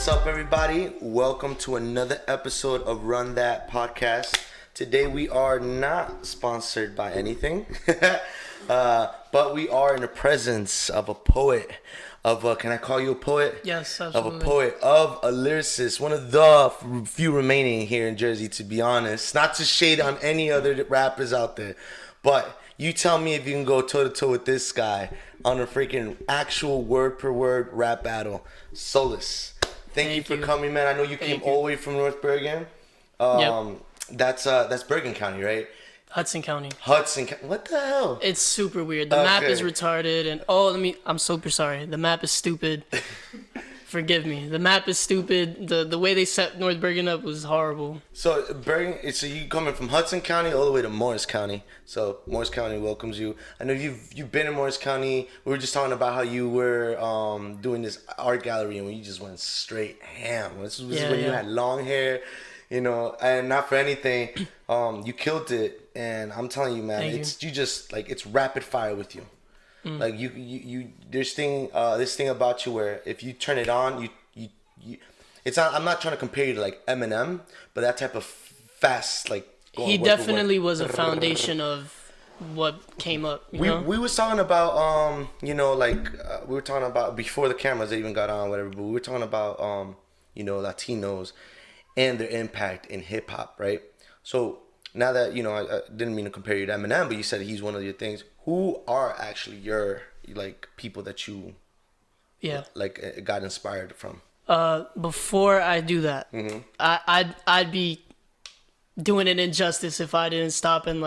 What's up, everybody? Welcome to another episode of Run That Podcast. Today we are not sponsored by anything, but we are in the presence of a poet, can I call you a poet? Yes, absolutely. Of a poet, of a lyricist, one of the few remaining here in Jersey, to be honest. Not to shade on any other rappers out there, but you tell me if you can go toe-to-toe with this guy on a freaking actual word-per-word rap battle. Solis, thank you for coming, man. I know you came all the way from North Bergen. Yep. That's Bergen County, right? Hudson County. What the hell? It's super weird. The map is retarded, and I'm super sorry. The map is stupid. Forgive me. The map is stupid. The way they set North Bergen up was horrible. So you coming from Hudson County all the way to Morris County. So Morris County welcomes you. I know you've been in Morris County. We were just talking about how you were doing this art gallery and you just went straight ham. This was when you had long hair, and not for anything, you killed it. And I'm telling you, man, you just like it's rapid fire with you. Like there's this thing about you where if you turn it on, you it's not. I'm not trying to compare you to like Eminem, but that type of fast like. He definitely was a foundation of what came up. We was talking about we were talking about before the cameras even got on, whatever. But we were talking about Latinos and their impact in hip hop, right? So now that I didn't mean to compare you to Eminem, but you said he's one of your things. Who are actually your people that you got inspired from? Before I do that, Mm-hmm. I'd be doing an injustice if I didn't stop and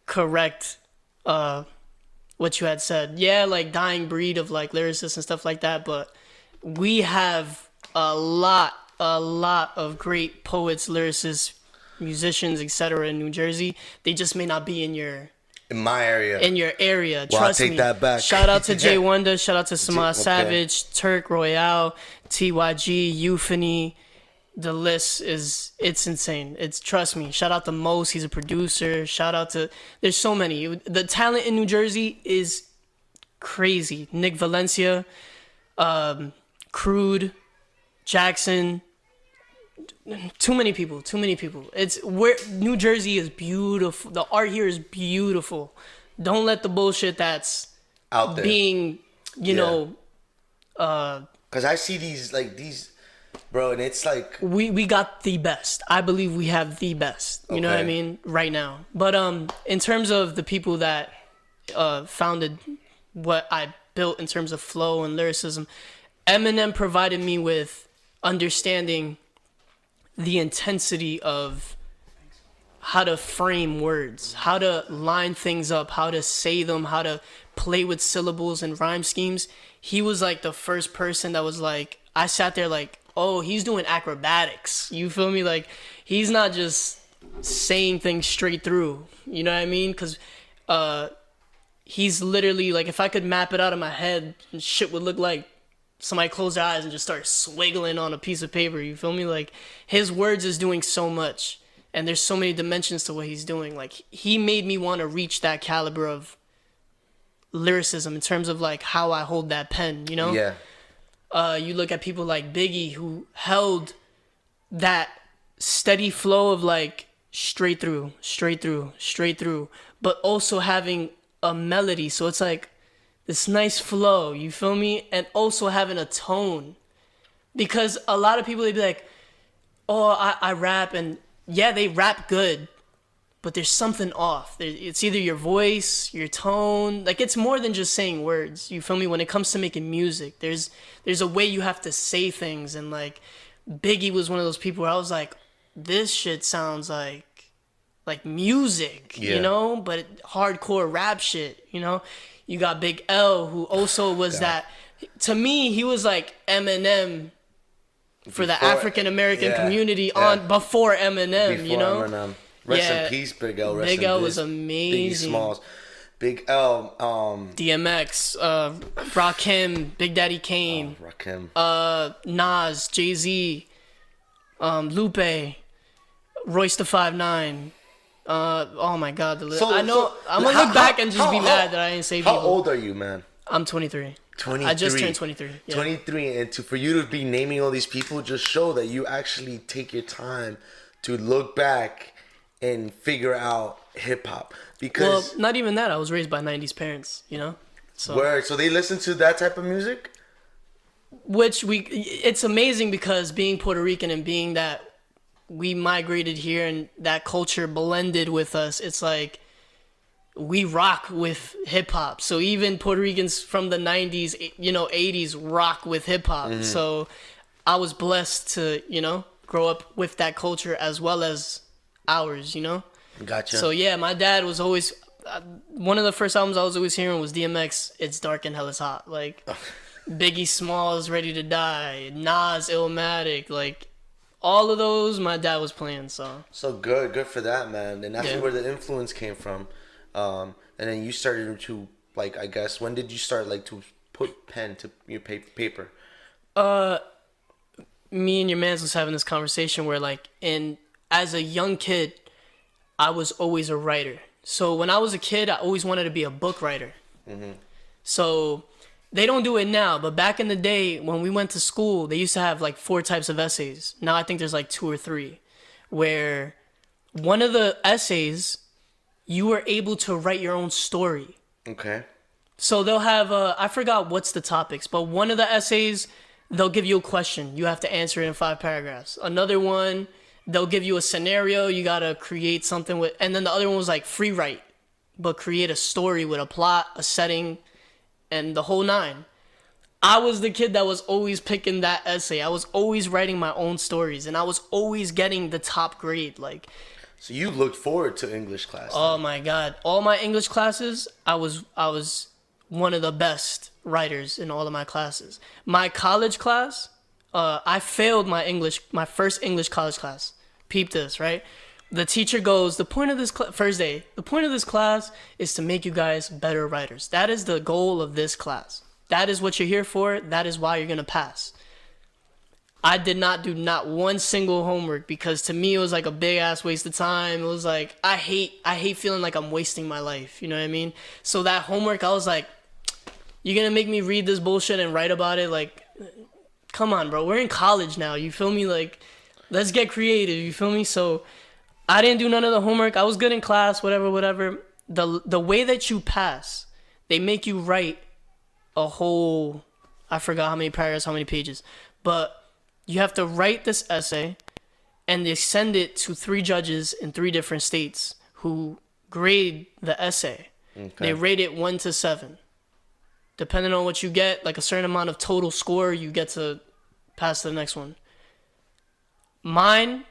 correct what you had said. Yeah, dying breed of lyricists and stuff like that, but we have a lot of great poets, lyricists, musicians, etc. in New Jersey. They just may not be in my area. In your area. Well, Trust I'll take me. that back. Shout out to Jay Wonder, shout out to Samaj Savage, Turk Royale, TYG, Euphony. The list it's insane. Trust me. Shout out to Mose, he's a producer. Shout out to there's so many. The talent in New Jersey is crazy. Nick Valencia, Crude, Jackson. Too many people. It's where New Jersey is beautiful. The art here is beautiful. Don't let the bullshit that's out there being, because I see these, bro, and it's like we got the best. I believe we have the best. You know what I mean? Right now. But in terms of the people that founded what I built in terms of flow and lyricism, Eminem provided me with understanding the intensity of how to frame words, how to line things up, how to say them, how to play with syllables and rhyme schemes. He was the first person that was I sat there oh, he's doing acrobatics. You feel me? He's not just saying things straight through. You know what I mean? Because he's literally if I could map it out in my head, shit would look like somebody close their eyes and just start swiggling on a piece of paper. You feel me? His words is doing so much, and there's so many dimensions to what he's doing. He made me want to reach that caliber of lyricism in terms of how I hold that pen, Yeah. You look at people like Biggie, who held that steady flow of straight through, but also having a melody. So it's this nice flow, you feel me? And also having a tone. Because a lot of people, they be oh, I rap, and yeah, they rap good, but there's something off. It's either your voice, your tone. It's more than just saying words, you feel me? When it comes to making music, there's a way you have to say things. And Biggie was one of those people where I was this shit sounds like music, but hardcore rap shit, You got Big L, who also was that. To me, he was Eminem for the African American community before Eminem. Eminem. Rest in peace, Big L. Big L was amazing. Biggie Smalls, Big L. DMX, Rakim, Big Daddy Kane, Rakim, Nas, Jay-Z, Lupe, Royce the 5'9". Oh my God, the list. So, I'm gonna look back and just be mad that I didn't say people. How old are you, man? I'm 23. 23. I just turned 23. Yeah. 23, and for you to be naming all these people just show that you actually take your time to look back and figure out hip hop. Because well, not even that. I was raised by 90s parents, you know? So they listen to that type of music? It's amazing because being Puerto Rican and being that we migrated here and that culture blended with us, it's like we rock with hip hop. So even Puerto Ricans from the 90s, 80s rock with hip hop. Mm-hmm. So I was blessed to, grow up with that culture as well as ours, Gotcha. So yeah, my dad was always, one of the first albums I was always hearing was DMX, It's Dark and Hell is Hot. Like Biggie Smalls, Ready to Die, Nas, Illmatic, like all of those my dad was playing. So good for that, man. And that's where the influence came from. And then you started to, like, I guess, when did you start, like, to put pen to your paper? Me and your mans was having this conversation where, like, as a young kid, I was always a writer. So when I was a kid, I always wanted to be a book writer. Mm-hmm. So they don't do it now, but back in the day when we went to school, they used to have, like, 4 types of essays. Now I think there's, like, 2 or 3, where one of the essays, you were able to write your own story. Okay. So they'll have, I forgot what's the topics, but one of the essays, they'll give you a question. You have to answer it in 5 paragraphs. Another one, they'll give you a scenario. You got to create something with, and then the other one was like free write, but create a story with a plot, a setting, and the whole 9. I was the kid that was always picking that essay. I was always writing my own stories, and I was always getting the top grade. Like, so you looked forward to English class. Oh my God. All my English classes, I was one of the best writers in all of my classes. My college class, I failed my first English college class. Peep this, right? The teacher goes, the point of this first day, the point of this class is to make you guys better writers. That is the goal of this class. That is what you're here for. That is why you're going to pass. I did not do not one single homework because to me it was like a big ass waste of time. It was like I hate feeling like I'm wasting my life. You know what I mean? So that homework, I was like, you're gonna make me read this bullshit and write about it? Like, come on, bro. We're in college now. You feel me? Like, let's get creative. You feel me? So I didn't do none of the homework. I was good in class. Whatever. The way that you pass, they make you write a whole, I forgot how many paragraphs, how many pages, but you have to write this essay, and they send it to 3 judges in 3 different states who grade the essay. Okay. They rate it 1 to 7. Depending on what you get, like a certain amount of total score, you get to pass to the next one. Mine,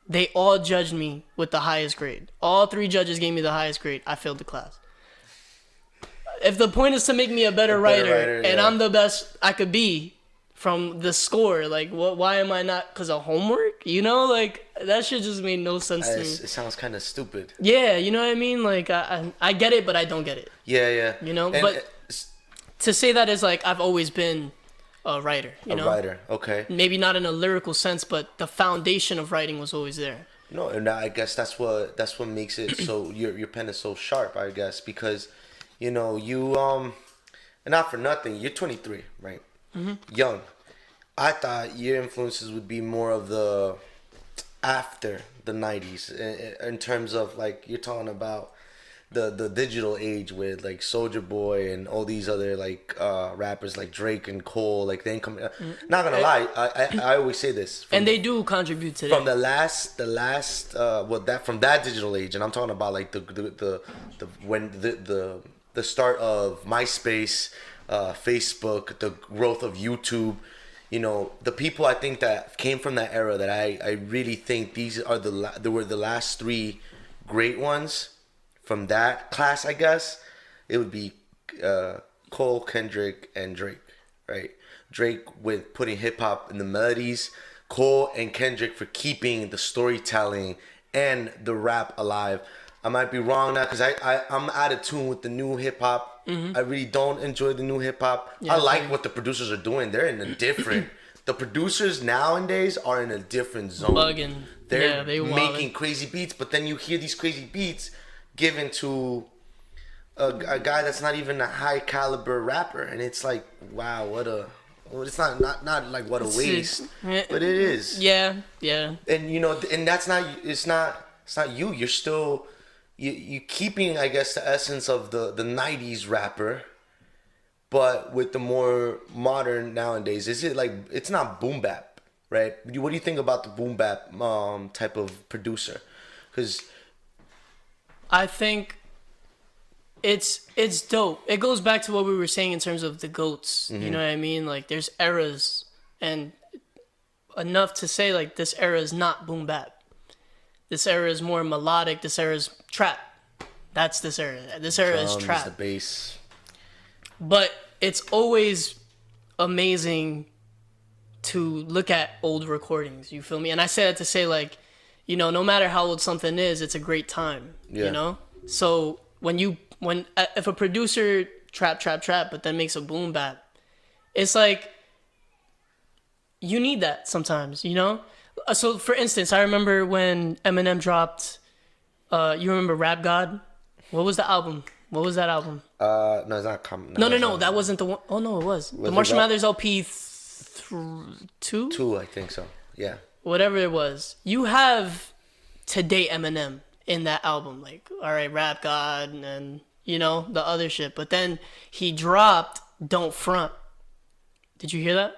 they all judged me with the highest grade. All 3 judges gave me the highest grade. I failed the class. If the point is to make me a better writer, and I'm the best I could be, from the score, like, why am I not? Because of homework, like that shit just made no sense to me. It sounds kind of stupid. Yeah, you know what I mean. Like I get it, but I don't get it. Yeah. But to say that is like I've always been a writer. A writer, okay. Maybe not in a lyrical sense, but the foundation of writing was always there. No, and I guess that's what makes it so your pen is so sharp. I guess because you and not for nothing, you're 23, right? Mm-hmm. Young. I thought your influences would be more of the after the 90s in terms of like you're talking about the digital age with like Soulja Boy and all these other like rappers like Drake and Cole, like they ain't coming. Not gonna lie, I always say this, and they do contribute to that. From the last from that digital age, and I'm talking about like the start of MySpace, Facebook, the growth of YouTube. The people I think that came from that era that I really think these are they were the last 3 great ones from that class. I guess it would be Cole, Kendrick, and Drake, right? Drake with putting hip hop in the melodies, Cole and Kendrick for keeping the storytelling and the rap alive. I might be wrong now because I'm out of tune with the new hip hop. Mm-hmm. I really don't enjoy the new hip hop. Yeah, I like what the producers are doing. They're in a different. The producers nowadays are in a different zone. Bugging. They're making crazy beats, but then you hear these crazy beats given to a guy that's not even a high caliber rapper, and it's like, wow, what a. Well, it's not like what a waste, but it is. Yeah, yeah. And and that's not. It's not you. You're still. You keeping, I guess, the essence of the '90s rapper, but with the more modern nowadays. Is it like it's not boom bap, right? What do you think about the boom bap type of producer? Because I think it's dope. It goes back to what we were saying in terms of the GOATs. You know what I mean? Like there's eras, and enough to say like this era is not boom bap. This era is more melodic. This era is trap. That's this era. This era is trap. The bass. But it's always amazing to look at old recordings. You feel me? And I say that to say like, no matter how old something is, it's a great time. Yeah. You know? So if a producer trap, but then makes a boom bap, it's like you need that sometimes, So for instance, I remember when Eminem dropped. You remember Rap God? What was the album? What was that album? No, it's not common. No. That wasn't the one. Oh no, it was the Marshall Mathers LP 2. 2, I think so. Yeah. Whatever it was, you have today Eminem in that album. Like, all right, Rap God, and the other shit. But then he dropped Don't Front. Did you hear that?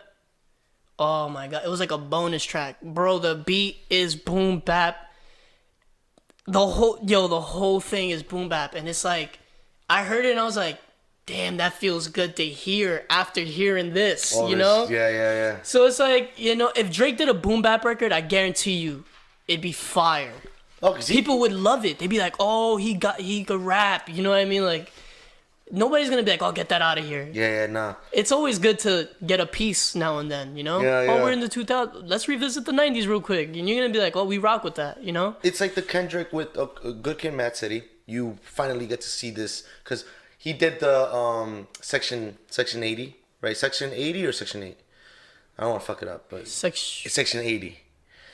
Oh my god, it was like a bonus track, bro. The beat is boom bap. The whole thing is boom bap, and it's like, I heard it and I was like, damn, that feels good to hear after hearing this, Yeah. So it's like, if Drake did a boom bap record, I guarantee you, it'd be fire. Oh, 'cause people would love it. They'd be like, oh, he could rap. You know what I mean? Like, nobody's gonna be like, oh, get that out of here. Yeah, nah. It's always good to get a piece now and then, Yeah. Oh, we're in the 2000s. Let's revisit the 90s real quick. And you're gonna be like, oh, we rock with that, It's like the Kendrick with Good Kid, Mad City. You finally get to see this because he did the section 80, right? Section 80 or section 8? I don't want to fuck it up, but it's section 80.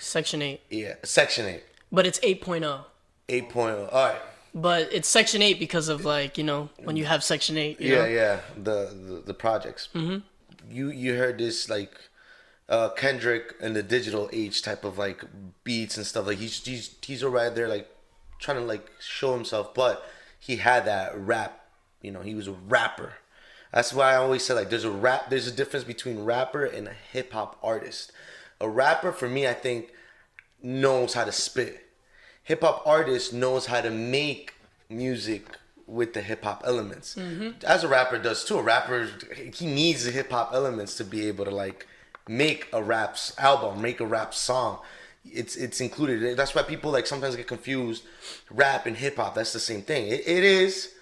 Section 8. Yeah, section 8. But it's 8.0. 8.0. All right. But it's section 8 because of like, when you have section 8. Yeah. The projects. Mm-hmm. You heard this like Kendrick in the digital age type of like beats and stuff. Like he's alright there like trying to like show himself, but he had that rap. He was a rapper. That's why I always say like there's a difference between rapper and a hip hop artist. A rapper for me, I think, knows how to spit. Hip hop artist knows how to make music with the hip hop elements. Mm-hmm. As a rapper does too. A rapper, he needs the hip hop elements to be able to like make a rap album, make a rap song. It's included. That's why people like sometimes get confused. Rap and hip hop, that's the same thing. It is,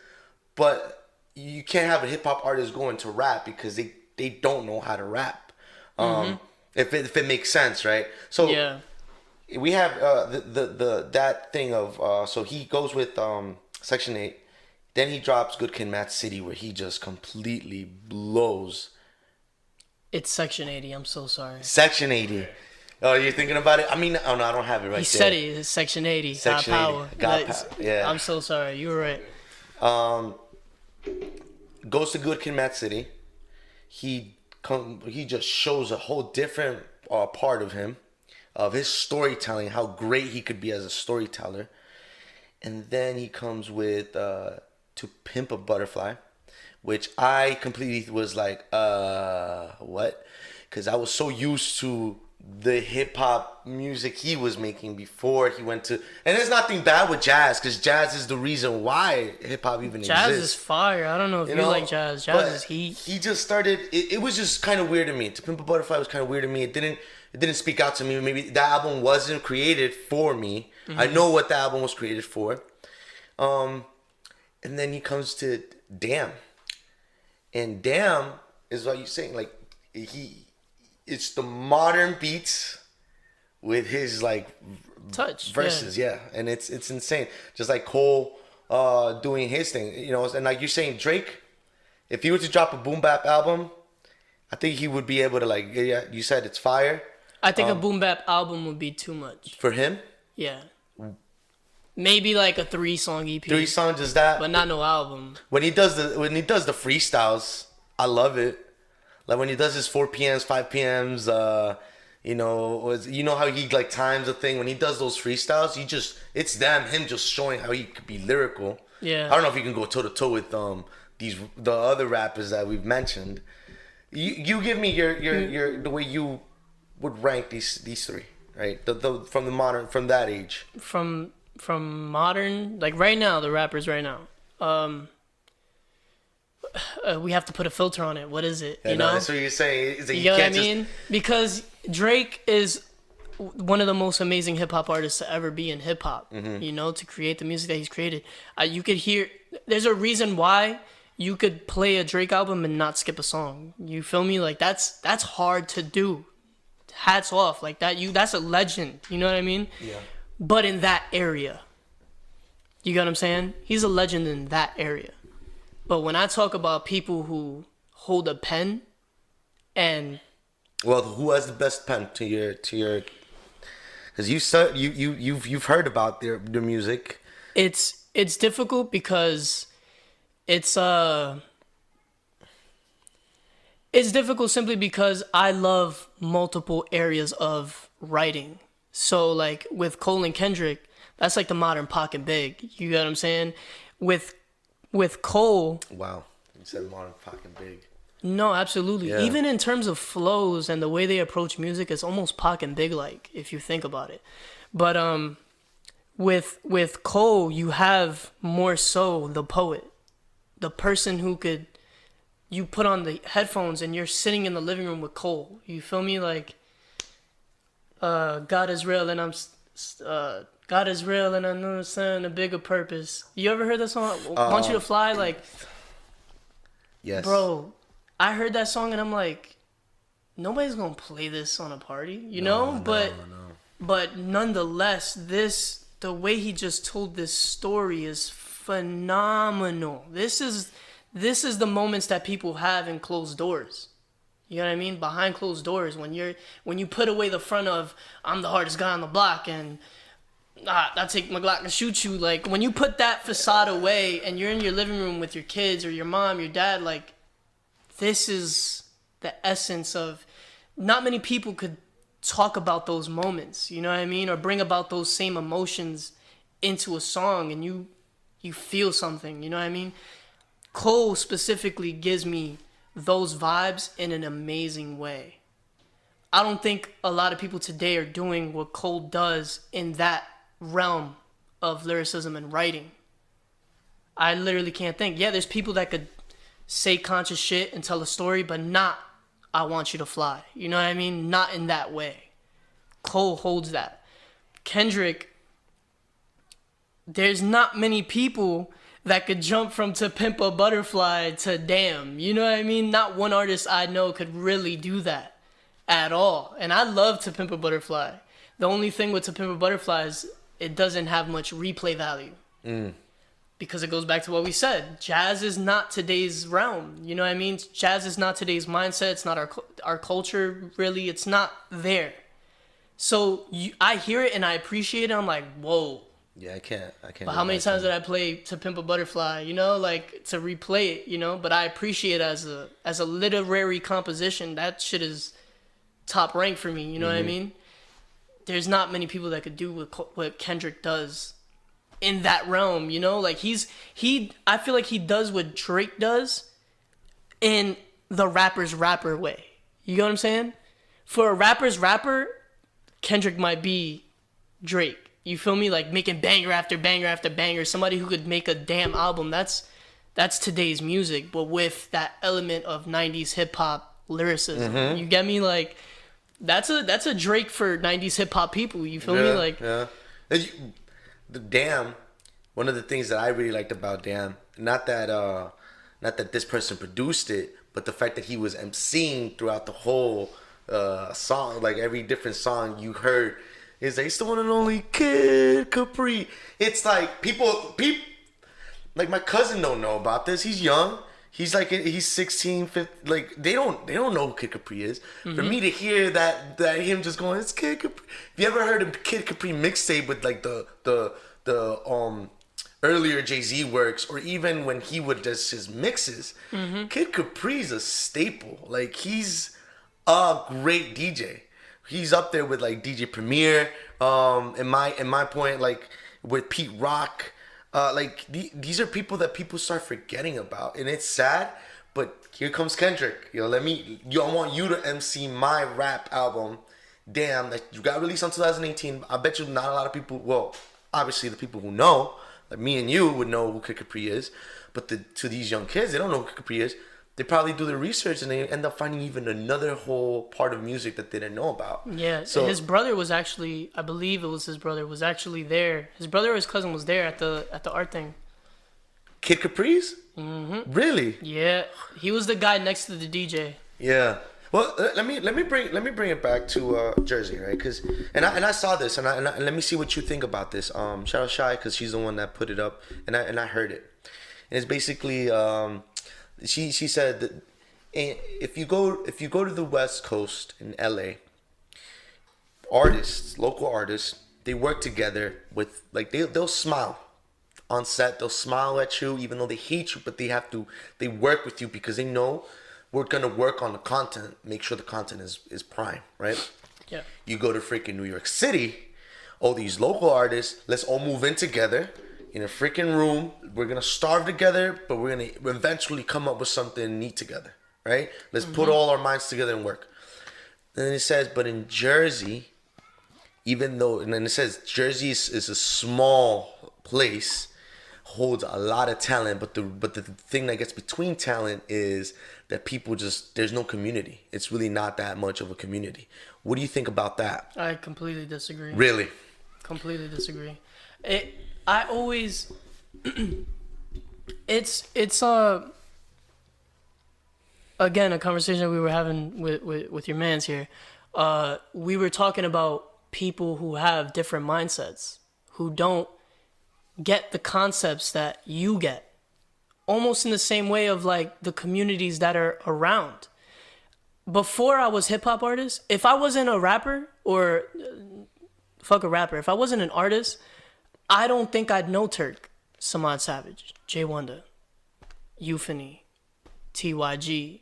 but you can't have a hip hop artist going to rap because they don't know how to rap. If it makes sense, right? So yeah. We have that thing of so he goes with Section 8, then he drops Good Kid, Mad City, where he just completely blows. It's Section 80. I'm so sorry. Section 80. Oh, you're thinking about it? I mean, oh no, I don't have it right there. He said it. It's Section 80. Section got power. 80. Got power. Yeah. I'm so sorry. You were right. Goes to Good Kid, Mad City. He just shows a whole different part of him. Of his storytelling, how great he could be as a storyteller. And then he comes with To Pimp a Butterfly, which I completely was like, what? Because I was so used to the hip-hop music he was making before he went to... And there's nothing bad with jazz, because jazz is the reason why hip-hop even exists. Jazz is fire. I don't know if you like jazz. Jazz is heat. He just started... It was just kind of weird to me. To Pimp a Butterfly was kind of weird to me. It didn't speak out to me. Maybe that album wasn't created for me. Mm-hmm. I know what the album was created for. And then he comes to Damn. And Damn is what you're saying. Like, it's the modern beats with his, like, touch verses. Yeah. And it's insane. Just like Cole doing his thing. And like you're saying, Drake, if he were to drop a boom bap album, I think he would be able to, like, yeah, you said it's fire. I think a boom bap album would be too much for him. Yeah, Maybe like a 3-song EP. 3 songs is that? But not no album. When he does the freestyles, I love it. Like when he does his 4 p.m.s, 5 p.m.s, you know how he like times a thing. When he does those freestyles, it's him just showing how he could be lyrical. Yeah. I don't know if he can go toe to toe with the other rappers that we've mentioned. You give me your the way you would rank these 3, right? The from that age. From modern, like right now, the rappers right now. We have to put a filter on it. What is it? You know, that's what you're saying. Is that you know what I mean? Because Drake is one of the most amazing hip hop artists to ever be in hip hop. Mm-hmm. You know, to create the music that he's created. You could hear. There's a reason why you could play a Drake album and not skip a song. You feel me? Like that's hard to do. Hats off, like that. That's a legend. You know what I mean? Yeah. But in that area, you get what I'm saying? He's a legend in that area. But when I talk about people who hold a pen and... Well, who has the best pen to your... Because you've heard about their music. It's difficult because it's difficult simply because I love multiple areas of writing. So, like, with Cole and Kendrick, that's like the modern Pac and Big. You get what I'm saying? With Cole... Wow. You said modern Pac and Big. No, absolutely. Yeah. Even in terms of flows and the way they approach music, it's almost Pac and Big-like, if you think about it. But with Cole, you have more so the poet. The person who could... You put on the headphones and you're sitting in the living room with Cole. You feel me? Like... God is real and God is real and I understand a bigger purpose. You ever heard that song? Want You to Fly? Like, yes, bro, I heard that song and I'm like, nobody's gonna play this on a party, you know? But nonetheless, the way he just told this story is phenomenal. This is the moments that people have in closed doors. You know what I mean? Behind closed doors, when you put away the front of I'm the hardest guy on the block and I take my Glock and shoot you, like when you put that facade away and you're in your living room with your kids or your mom, your dad, like this is the essence of. Not many people could talk about those moments, you know what I mean, or bring about those same emotions into a song and you feel something, you know what I mean? Cole specifically gives me those vibes in an amazing way. I don't think a lot of people today are doing what Cole does in that realm of lyricism and writing. I literally can't think. Yeah, there's people that could say conscious shit and tell a story, but not I Want You to Fly. You know what I mean? Not in that way. Cole holds that. Kendrick, there's not many people that could jump from To Pimp a Butterfly to Damn. You know what I mean? Not one artist I know could really do that at all. And I love To Pimp a Butterfly. The only thing with To Pimp a Butterfly is it doesn't have much replay value. Because it goes back to what we said. Jazz is not today's realm. You know what I mean? Jazz is not today's mindset. It's not our culture, really. It's not there. So I hear it and I appreciate it. I'm like, whoa. Yeah, I can't. But how many times did I play To Pimp a Butterfly? You know, like to replay it. You know, but I appreciate it as a literary composition. That shit is top rank for me. You know what I mean? There's not many people that could do what Kendrick does in that realm. You know, like I feel like he does what Drake does in the rapper's rapper way. You know what I'm saying? For a rapper's rapper, Kendrick might be Drake. You feel me? Like making banger after banger after banger. Somebody who could make a damn album. That's today's music, but with that element of 90s hip hop lyricism. You get me? Like that's a Drake for 90s hip hop people. You feel me? Like the Damn. One of the things that I really liked about Damn, not that this person produced it, but the fact that he was emceeing throughout the whole song. Like every different song you heard. Is like, it's the one and only Kid Capri. It's like people like my cousin don't know about this. He's young. He's 16, 15, like they don't know who Kid Capri is. For me to hear that him just going, it's Kid Capri. Have you ever heard of Kid Capri mixtape with like the earlier Jay-Z works, or even when he would does his mixes, Kid Capri's a staple. Like, he's a great DJ. He's up there with like DJ Premier. In my point, like with Pete Rock. These are people that people start forgetting about, and it's sad. But here comes Kendrick. I want you to MC my rap album. Damn, that you got released on 2018. I bet you not a lot of people. Well, obviously the people who know, like me and you, would know who Kid Capri is. But to these young kids, they don't know who Kid Capri is. They probably do their research and they end up finding even another whole part of music that they didn't know about. Yeah, so his brother was actually, I believe it was his brother, was actually there. His brother or his cousin was there at the art thing. Kid Capri's? Mm-hmm. Really? Yeah, he was the guy next to the DJ. Yeah. Well, let me bring it back to Jersey, right? And I saw this, and let me see what you think about this. Shout out Shy, because she's the one that put it up, and I heard it. And it's basically she said that if you go to the West Coast in LA, local artists, they work together with, like, they'll smile on set, they'll smile at you even though they hate you, but they work with you because they know we're gonna work on the content, make sure the content is prime, right? Yeah. You go to freaking New York City, all these local artists, let's all move in together in a freaking room. We're gonna starve together, but we're gonna eventually come up with something neat together, right? Let's put all our minds together and work. And then it says, but in Jersey, and then it says Jersey is a small place, holds a lot of talent, but the thing that gets between talent is that people there's no community. It's really not that much of a community. What do you think about that? I completely disagree. Really? Completely disagree. I always it's again a conversation we were having with your mans here. We were talking about people who have different mindsets, who don't get the concepts that you get, almost in the same way of like the communities that are around. Before I was hip-hop artist, if I wasn't a rapper, or fuck a rapper, if I wasn't an artist, I don't think I'd know Turk, Samad Savage, Jay Wonder, Euphony, TYG,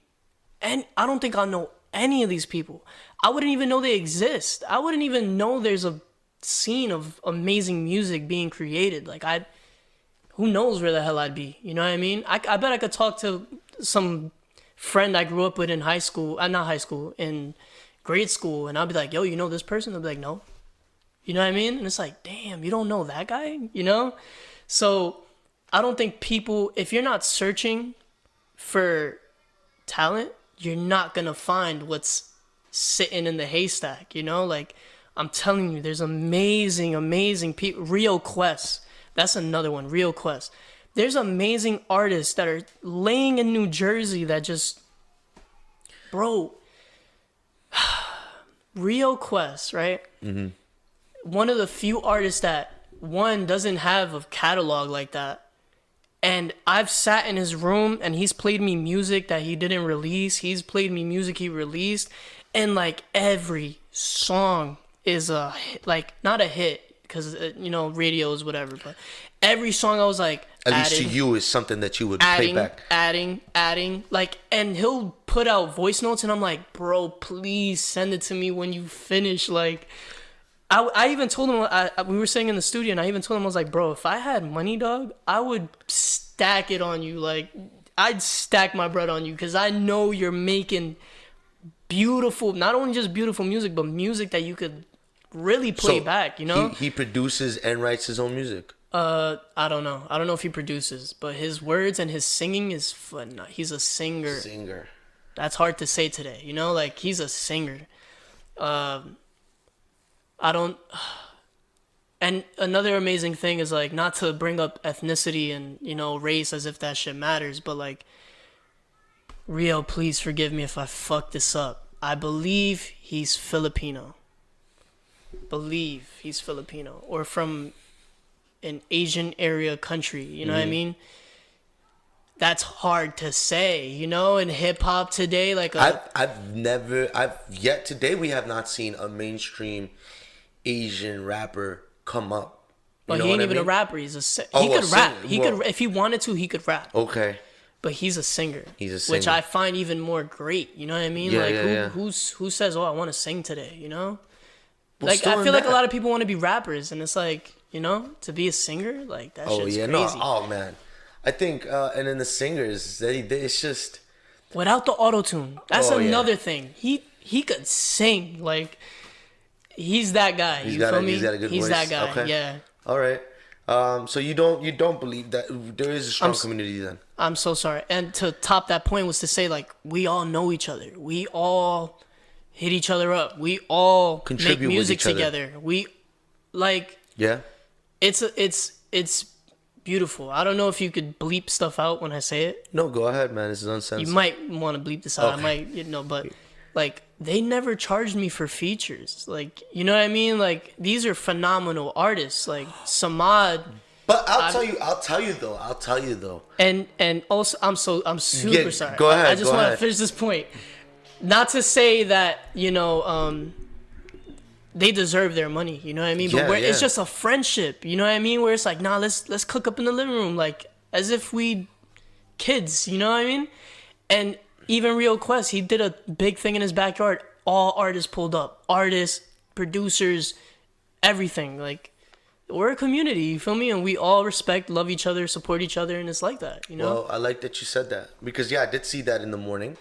and I don't think I know any of these people. I wouldn't even know they exist. I wouldn't even know there's a scene of amazing music being created. Like, who knows where the hell I'd be, you know what I mean? I bet I could talk to some friend I grew up with in high school, in grade school, and I'll be like, yo, you know this person? They'll be like, no. You know what I mean? And it's like, damn, you don't know that guy, you know? So I don't think people, if you're not searching for talent, you're not gonna find what's sitting in the haystack, you know? Like, I'm telling you, there's amazing people. Rio Quest, that's another one, Rio Quest. There's amazing artists that are laying in New Jersey that just, bro, Rio Quest, right? Mm-hmm. One of the few artists that, one, doesn't have a catalog like that. And I've sat in his room and he's played me music that he didn't release. He's played me music he released. And like every song is a hit, like not a hit because you know radio is whatever, but every song I was like, at least to you is something that you would play back, adding, like, and he'll put out voice notes and I'm like, bro, please send it to me when you finish. Like, I even told him, we were sitting in the studio and I even told him, I was like, bro, if I had money, dog, I would stack it on you. Like, I'd stack my bread on you because I know you're making beautiful, not only just beautiful music, but music that you could really play back, you know? He produces and writes his own music. I don't know. I don't know if he produces, but his words and his singing is fun. He's a singer. That's hard to say today, you know? Like, he's a singer. And another amazing thing is, like, not to bring up ethnicity and, you know, race as if that shit matters, but, like, Rio, please forgive me if I fuck this up. I believe he's Filipino. Or from an Asian area country, you know what I mean? That's hard to say, you know, in hip hop today. Like, today we have not seen a mainstream Asian rapper come up But he ain't even a rapper. He could rap. He could, if he wanted to, he could rap. Okay. But he's a singer. He's a singer. Which I find even more great. You know what I mean? Yeah, who says, "Oh, I want to sing today," you know? Well, like I feel like a lot of people want to be rappers, and it's like, you know, to be a singer, like that shit's crazy. No. Oh man. I think and then the singers, it's just without the auto-tune. That's another thing. He could sing. Like he's that guy. You feel me? He's got a good voice. He's that guy. Okay. Yeah. All right. So you don't believe that there is a strong community then? I'm so sorry. And to top that point was to say, like, we all know each other. We all hit each other up. We all make music together. We like. Yeah. It's beautiful. I don't know if you could bleep stuff out when I say it. No, go ahead, man. This is uncensored. You might want to bleep this out. Okay. I might, but like they never charged me for features. Like, you know what I mean? Like these are phenomenal artists. Like Samad. But I'll tell you though. And also I'm super sorry. Go ahead. I just want to finish this point. Not to say that, you know, they deserve their money, you know what I mean? But it's just a friendship, you know what I mean? Where it's like, nah, let's cook up in the living room, like as if we kids, you know what I mean? And even Real Quest, he did a big thing in his backyard. All artists pulled up, artists, producers, everything. Like we're a community, you feel me? And we all respect, love each other, support each other, and it's like that, you know? Well, I like that you said that because I did see that in the morning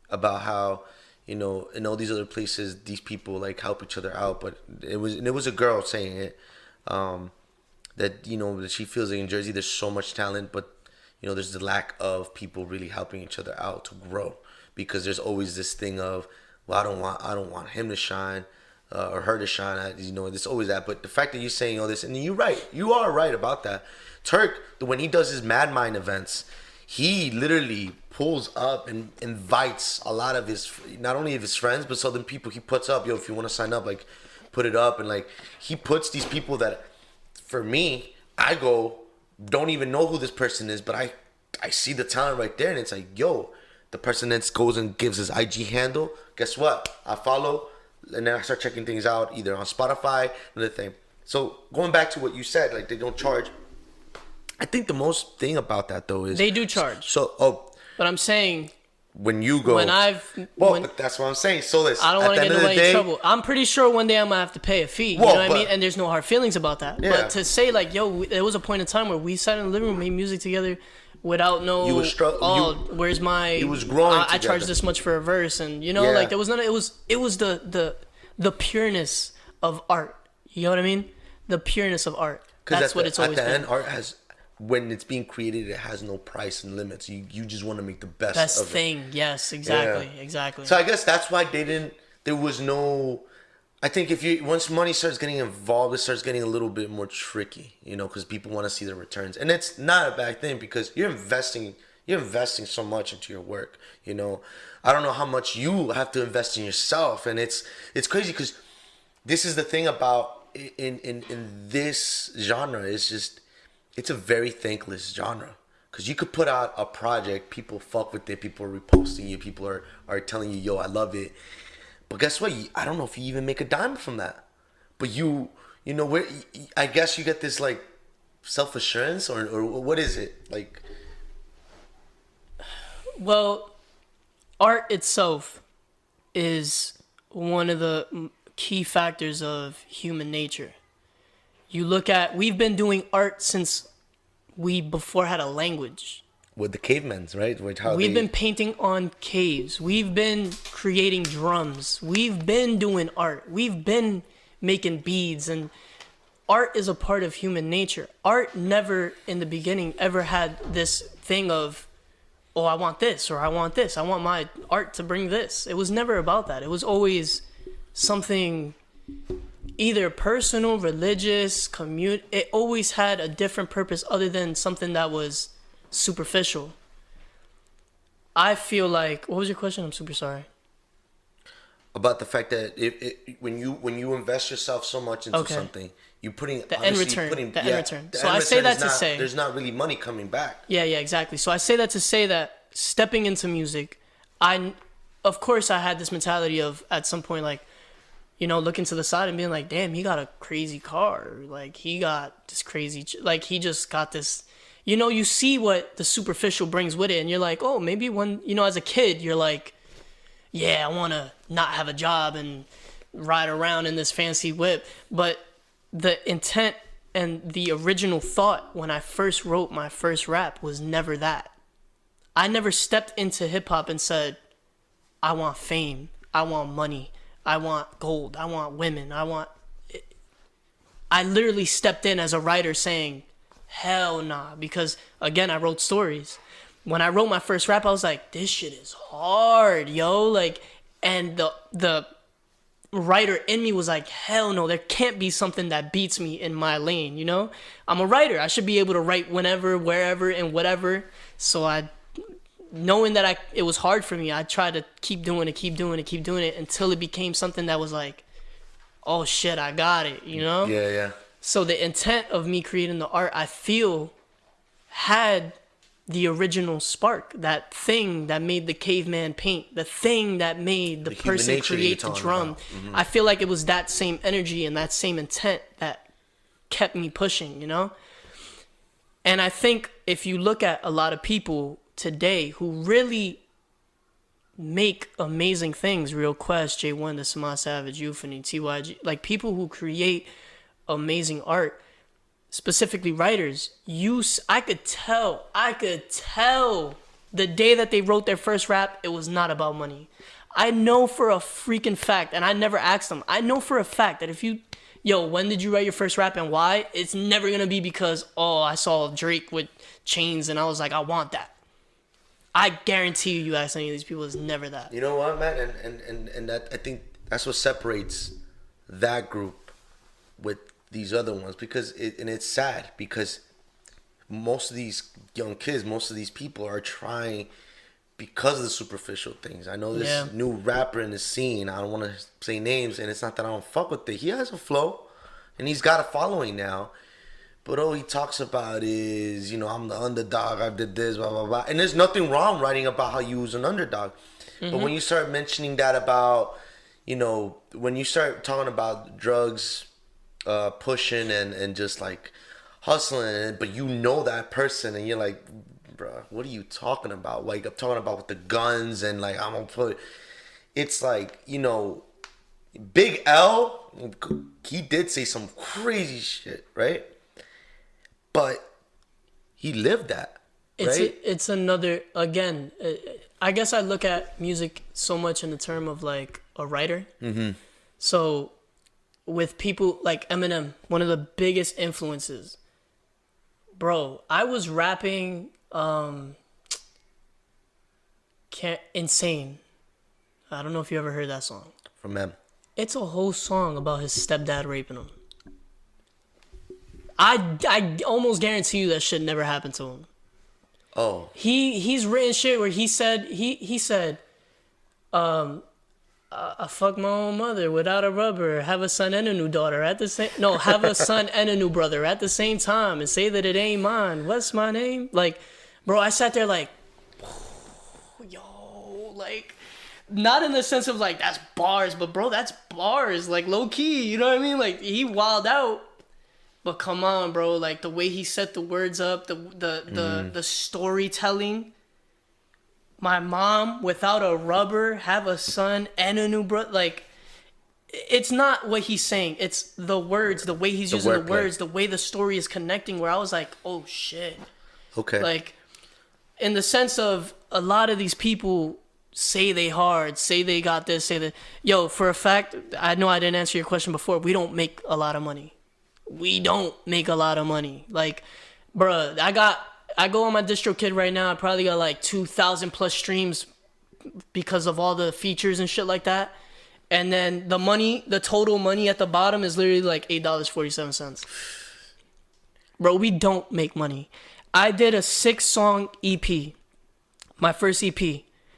about how, you know, in all these other places, these people like help each other out. But it was a girl saying it, that, you know, that she feels like in Jersey there's so much talent, but, you know, there's the lack of people really helping each other out to grow because there's always this thing of, well, I don't want him to shine or her to shine. You know, there's always that. But the fact that you're saying all this, and you're right, you are right about that. Turk, when he does his Mad Mind events, he literally pulls up and invites a lot of his, not only of his friends, but so then people he puts up, yo, if you want to sign up, like, put it up. And, like, he puts these people that, for me, I go, don't even know who this person is, but I see the talent right there. And it's like, yo, the person that goes and gives his IG handle, guess what? I follow, and then I start checking things out, either on Spotify, another thing. So, going back to what you said, like, they don't charge. I think the most thing about that though is they do charge. But I'm saying when you go, but that's what I'm saying. Solis, I don't want to get nobody in trouble. I'm pretty sure one day I'm gonna have to pay a fee. You know what I mean? And there's no hard feelings about that. Yeah. But to say like, yo, there was a point in time where we sat in the living room, made music together, without no. You was where's my? It was growing. I charge this much for a verse, and you know, like there was none. It was the pureness of art. You know what I mean? The pureness of art. That's what it's always been. At the end, art has. When it's being created, it has no price and limits. You just want to make the best of thing. It. Yes, exactly, exactly. So I guess that's why there was no. I think once money starts getting involved, it starts getting a little bit more tricky, you know, because people want to see the returns, and it's not a bad thing because you're investing so much into your work, you know. I don't know how much you have to invest in yourself, and it's crazy because this is the thing about in this genre is just. It's a very thankless genre because you could put out a project, people fuck with it, people are reposting you, people are telling you, yo, I love it. But guess what? I don't know if you even make a dime from that. But you know, where I guess you get this like self-assurance or what is it? Like, well, art itself is one of the key factors of human nature. You look at, we've been doing art since we before had a language. With the cavemans, right? We've been painting on caves. We've been creating drums. We've been doing art. We've been making beads. And art is a part of human nature. Art never, in the beginning, ever had this thing of, oh, I want this or I want this. I want my art to bring this. It was never about that. It was always something... either personal, religious, it always had a different purpose other than something that was superficial. I feel like, what was your question? I'm super sorry. About the fact that when you invest yourself so much into something, you're putting the end return. So I say that to say there's not really money coming back. Yeah, exactly. So I say that to say that stepping into music, of course I had this mentality of at some point like, looking to the side and being like, damn, he got a crazy car. Like, he got this crazy, like, he just got this, you see what the superficial brings with it. And you're like, oh, maybe when, as a kid, you're like, yeah, I want to not have a job and ride around in this fancy whip. But the intent and the original thought when I first wrote my first rap was never that. I never stepped into hip hop and said, I want fame, I want money, I want gold, I want women, I literally stepped in as a writer saying, hell nah, because again, I wrote stories. When I wrote my first rap, I was like, this shit is hard, yo. Like, and the writer in me was like, hell no, there can't be something that beats me in my lane, I'm a writer. I should be able to write whenever, wherever, and whatever. So knowing that it was hard for me, I tried to keep doing it until it became something that was like, oh shit, I got it, Yeah. So the intent of me creating the art, I feel, had the original spark, that thing that made the caveman paint, the thing that made the person create the drum. Mm-hmm. I feel like it was that same energy and that same intent that kept me pushing, And I think if you look at a lot of people today who really make amazing things, Real Quest, J1, The Sama Savage, Euphony, Teewhy, like people who create amazing art, specifically writers, I could tell the day that they wrote their first rap, it was not about money. I know for a freaking fact, and I never asked them, I know for a fact that if when did you write your first rap and why? It's never gonna be because, I saw Drake with chains and I was like, I want that. I guarantee you ask any of these people, it's never that. You know what, man? And that, I think that's what separates that group with these other ones, because it's sad because most of these young kids, most of these people are trying because of the superficial things. I know this new rapper in the scene, I don't want to say names, and it's not that I don't fuck with it. He has a flow and he's got a following now. But all he talks about is, I'm the underdog, I did this, blah, blah, blah. And there's nothing wrong writing about how you was an underdog. Mm-hmm. But when you start mentioning that about, when you start talking about drugs, pushing and just like hustling, but that person and you're like, bro, what are you talking about? Like, I'm talking about with the guns and like, I'm gonna put, it's like, Big L, he did say some crazy shit, right? But he lived that, right? It's another, again, I guess I look at music so much in the term of like a writer. Mm-hmm. So with people like Eminem, one of the biggest influences, bro, I was rapping Insane. I don't know if you ever heard that song. From him. It's a whole song about his stepdad raping him. I almost guarantee you that shit never happened to him. Oh. He's written shit where he said I fuck my own mother without a rubber, have a son and a new daughter have a son and a new brother at the same time and say that it ain't mine. What's my name? Like, bro, I sat there like, yo, like, not in the sense of like that's bars, but bro, that's bars, like low key, you know what I mean? Like, he wilded out. But come on, bro, like the way he set the words up, the storytelling. My mom without a rubber, have a son and a new brother. Like, it's not what he's saying. It's the words, the way he's using the words, the way the story is connecting, where I was like, oh shit. Okay. Like, in the sense of a lot of these people say they hard, say they got this, say that. Yo, for a fact, I know I didn't answer your question before. We don't make a lot of money. Like, bruh, I go on my DistroKid right now. I probably got like 2,000 plus streams because of all the features and shit like that. And then the total money at the bottom is literally like $8.47. Bro, we don't make money. I did a 6-song EP. My first EP,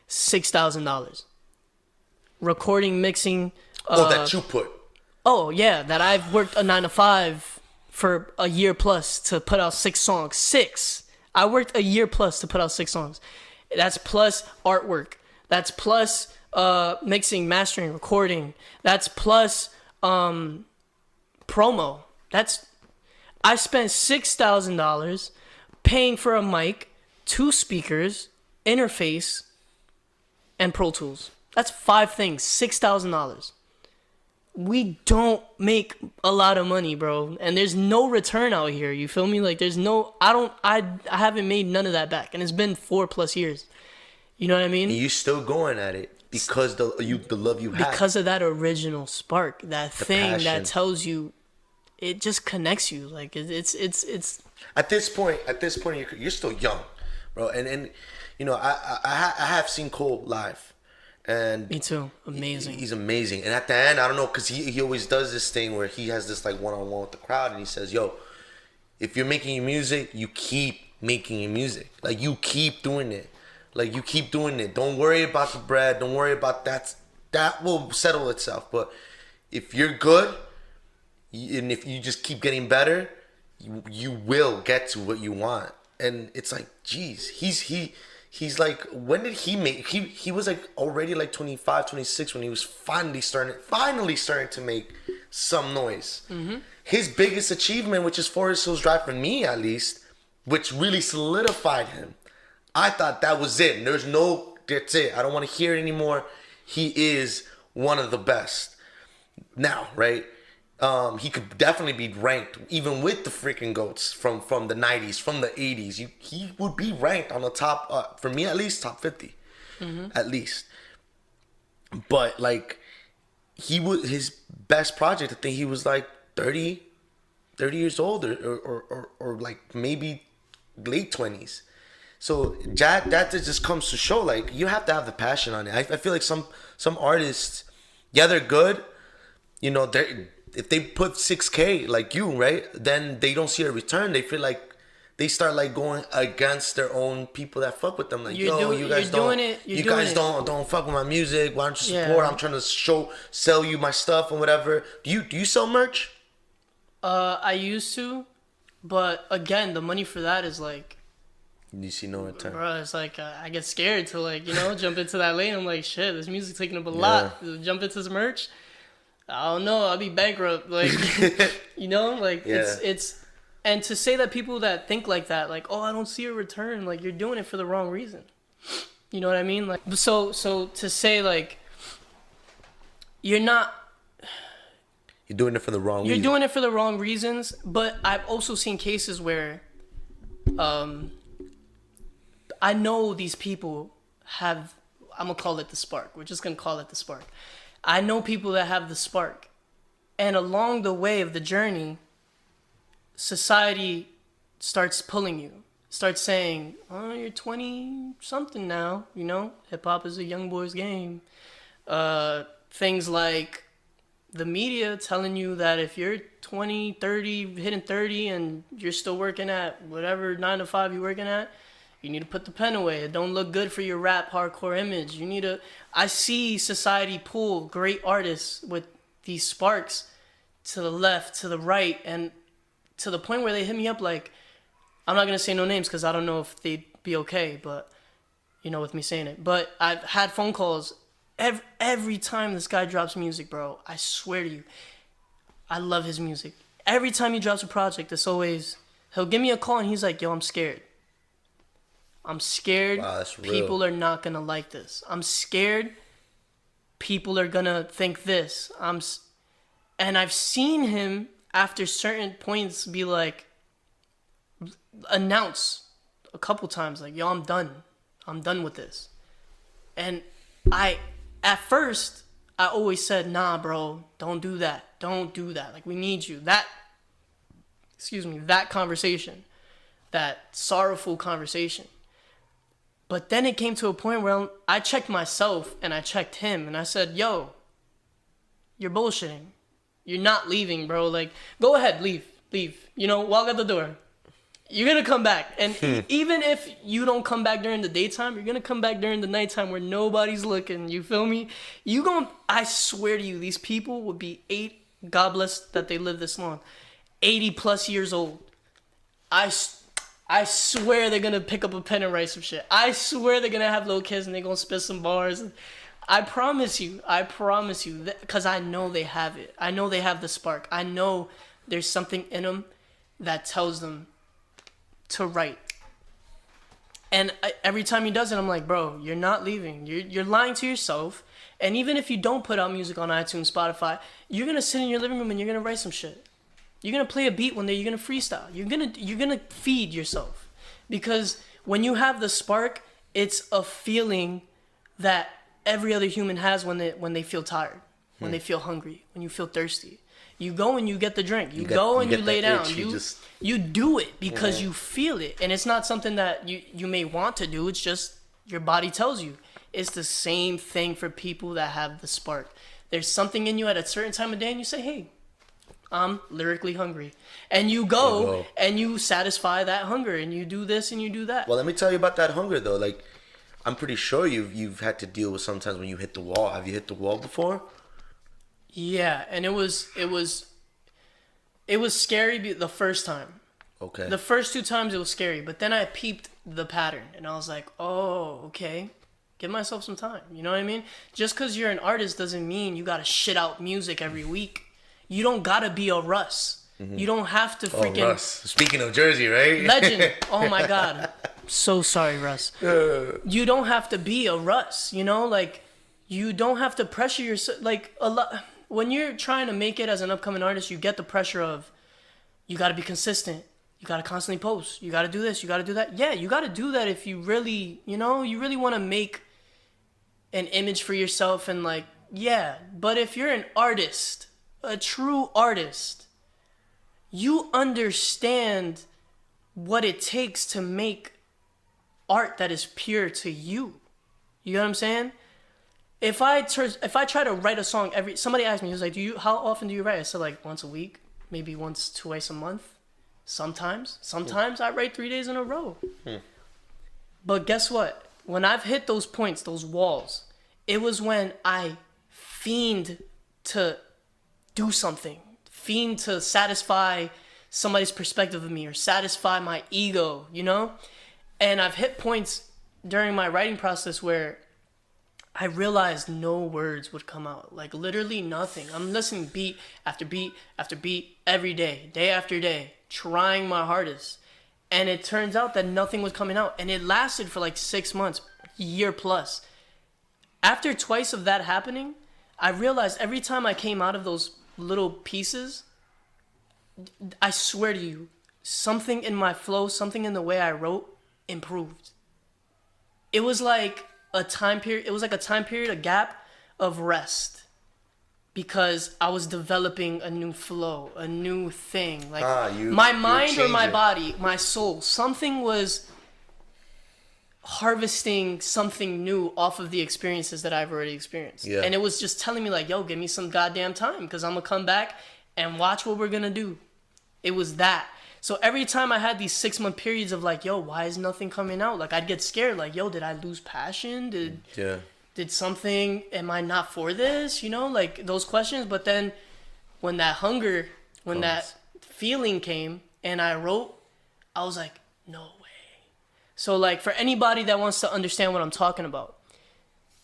$6,000. Recording, mixing. That you put. Oh, yeah, that I've worked a 9-to-5 for a year plus to put out 6 songs. 6. I worked a year plus to put out 6 songs. That's plus artwork. That's plus mixing, mastering, recording. That's plus promo. I spent $6,000 paying for a mic, 2 speakers, interface, and Pro Tools. That's 5 things. $6,000. We don't make a lot of money, bro, and there's no return out here. You feel me? Like there's no. I haven't made none of that back, and it's been 4+ years. You know what I mean? And you still going at it because the love you have. Because of that original spark, that thing passion. that tells you, it just connects you. Like it's. At this point, you're still young, bro, and you know I have seen Cole live. And me too. Amazing. He's amazing. And at the end, I don't know, because he always does this thing where he has this like one-on-one with the crowd, and he says, yo, if you're making your music, you keep making your music. Like, you keep doing it. Like, you keep doing it. Don't worry about the bread. Don't worry about that. That will settle itself. But if you're good, and if you just keep getting better, you will get to what you want. And it's like, geez, he's like, when did he make, he was like already like 25, 26 when he was finally starting to make some noise. Mm-hmm. His biggest achievement, which is Forest Hills Drive for me at least, which really solidified him. I thought that was it. That's it. I don't want to hear it anymore. He is one of the best. Now, right? He could definitely be ranked, even with the freaking GOATs from the 90s, from the 80s. He would be ranked on the top, for me at least, top 50. Mm-hmm. At least. But, like, his best project, I think he was, like, 30 years old or like, maybe late 20s. So, that just comes to show, like, you have to have the passion on it. I feel like some artists, yeah, they're good. You know, if they put 6K like you, right, then they don't see a return. They feel like they start like going against their own people that fuck with them. Like, you guys don't fuck with my music. Why don't you support? Yeah. I'm trying to sell you my stuff and whatever. Do you sell merch? I used to, but again, the money for that is like. You see no return. Bro, it's like I get scared to like jump into that lane. I'm like, shit, this music's taking up a lot. Jump into some merch. I don't know. I'll be bankrupt. Like, it's, and to say that people that think like that, like, oh, I don't see a return, like, you're doing it for the wrong reason. You know what I mean? Like, so to say like, you're doing it for the wrong reasons. You're doing it for the wrong reasons, but I've also seen cases where, I know these people have, I'm gonna call it the spark. We're just gonna call it the spark. I know people that have the spark. And along the way of the journey, society starts pulling you. Starts saying, oh, you're 20-something now, Hip-hop is a young boy's game. Things like the media telling you that if you're 20, 30, hitting 30, and you're still working at whatever 9 to 5 you're working at, you need to put the pen away. It don't look good for your rap hardcore image. I see society pull great artists with these sparks to the left, to the right, and to the point where they hit me up like, I'm not going to say no names because I don't know if they'd be okay, but, with me saying it. But I've had phone calls every time this guy drops music, bro. I swear to you, I love his music. Every time he drops a project, it's always, he'll give me a call and he's like, yo, I'm scared. I'm scared people are not going to like this. I'm scared people are going to think this. And I've seen him after certain points be like, announce a couple times like, yo, I'm done. I'm done with this. And at first, I always said, nah, bro, don't do that. Don't do that. Like, we need you. That conversation, that sorrowful conversation. But then it came to a point where I checked myself and I checked him and I said, yo, you're bullshitting. You're not leaving, bro. Like, go ahead, leave. Walk out the door. You're going to come back. And even if you don't come back during the daytime, you're going to come back during the nighttime where nobody's looking. You feel me? I swear to you, these people would be God bless that they live this long, 80 plus years old. I swear they're going to pick up a pen and write some shit. I swear they're going to have little kids and they're going to spit some bars. I promise you, because I know they have it. I know they have the spark. I know there's something in them that tells them to write. And every time he does it, I'm like, bro, you're not leaving. You're lying to yourself. And even if you don't put out music on iTunes, Spotify, you're gonna sit in your living room and you're gonna write some shit. You're gonna play a beat one day. You're gonna freestyle. You're gonna feed yourself, because when you have the spark, it's a feeling that every other human has when they feel tired, when they feel hungry, when you feel thirsty. You go and you get the drink. You go and you lay down. You do it because you feel it. And it's not something that you may want to do. It's just your body tells you. It's the same thing for people that have the spark. There's something in you at a certain time of day and you say, hey, I'm lyrically hungry. And you go and you satisfy that hunger and you do this and you do that. Well, let me tell you about that hunger though. Like, I'm pretty sure you've had to deal with sometimes when you hit the wall. Have you hit the wall before? Yeah, and it was scary the first time. Okay. The first 2 times it was scary, but then I peeped the pattern and I was like, oh, okay. Give myself some time. You know what I mean? Just because you're an artist doesn't mean you got to shit out music every week. You don't got to be a Russ. Mm-hmm. You don't have to freaking... Oh, Russ. Speaking of Jersey, right? Legend. Oh, my God. So sorry, Russ. You don't have to be a Russ, you know? Like, you don't have to pressure yourself. Like, a lot... When you're trying to make it as an upcoming artist, you get the pressure of, you got to be consistent. You got to constantly post. You got to do this. You got to do that. Yeah, you got to do that if you really, you really want to make an image for yourself and like, yeah. But if you're an artist, a true artist, you understand what it takes to make art that is pure to you. You know what I'm saying? If I try to write a song somebody asked me, he was like, how often do you write? I said like once a week, maybe twice a month. Sometimes I write 3 days in a row. But guess what? When I've hit those points, those walls, it was when I fiend to do something, fiend to satisfy somebody's perspective of me or satisfy my ego, And I've hit points during my writing process where I realized no words would come out. Like, literally nothing. I'm listening beat after beat after beat every day after day, trying my hardest. And it turns out that nothing was coming out. And it lasted for like 6 months, year plus. After twice of that happening, I realized every time I came out of those little pieces, I swear to you, something in my flow, something in the way I wrote improved. It was like a time period, a gap of rest, because I was developing a new flow, a new thing. Like my mind or my body, my soul, something was harvesting something new off of the experiences that I've already experienced. Yeah. And it was just telling me like, yo, give me some goddamn time, because I'm gonna come back and watch what we're gonna do. It was that. So every time I had these 6-month periods of like, yo, why is nothing coming out? Like, I'd get scared. Like, yo, did I lose passion? Did something, am I not for this? Like those questions. But then when that hunger, that feeling came and I wrote, I was like, no way. So like for anybody that wants to understand what I'm talking about,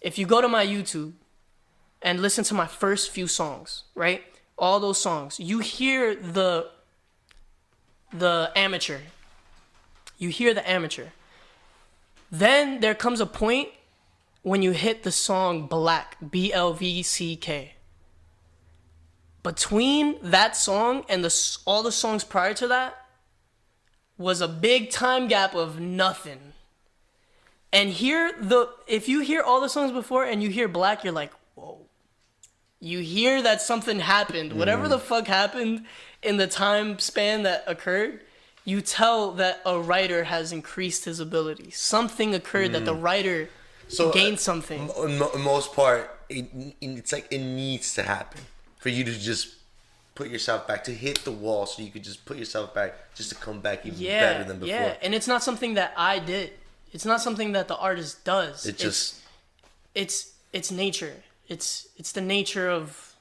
if you go to my YouTube and listen to my first few songs, right? All those songs, you hear the amateur. You hear the amateur. Then there comes a point when you hit the song Black, BLVCK. Between that song and all the songs prior to that was a big time gap of nothing. And if you hear all the songs before and you hear Black, you're like, whoa. You hear that something happened. Whatever the fuck happened in the time span that occurred, you tell that a writer has increased his ability. Something occurred that the writer gained something. In most part, it's like it needs to happen for you to just put yourself back, to hit the wall so you could just put yourself back, just to come back even better than before. Yeah, and it's not something that I did. It's not something that the artist does. It's nature. It's the nature of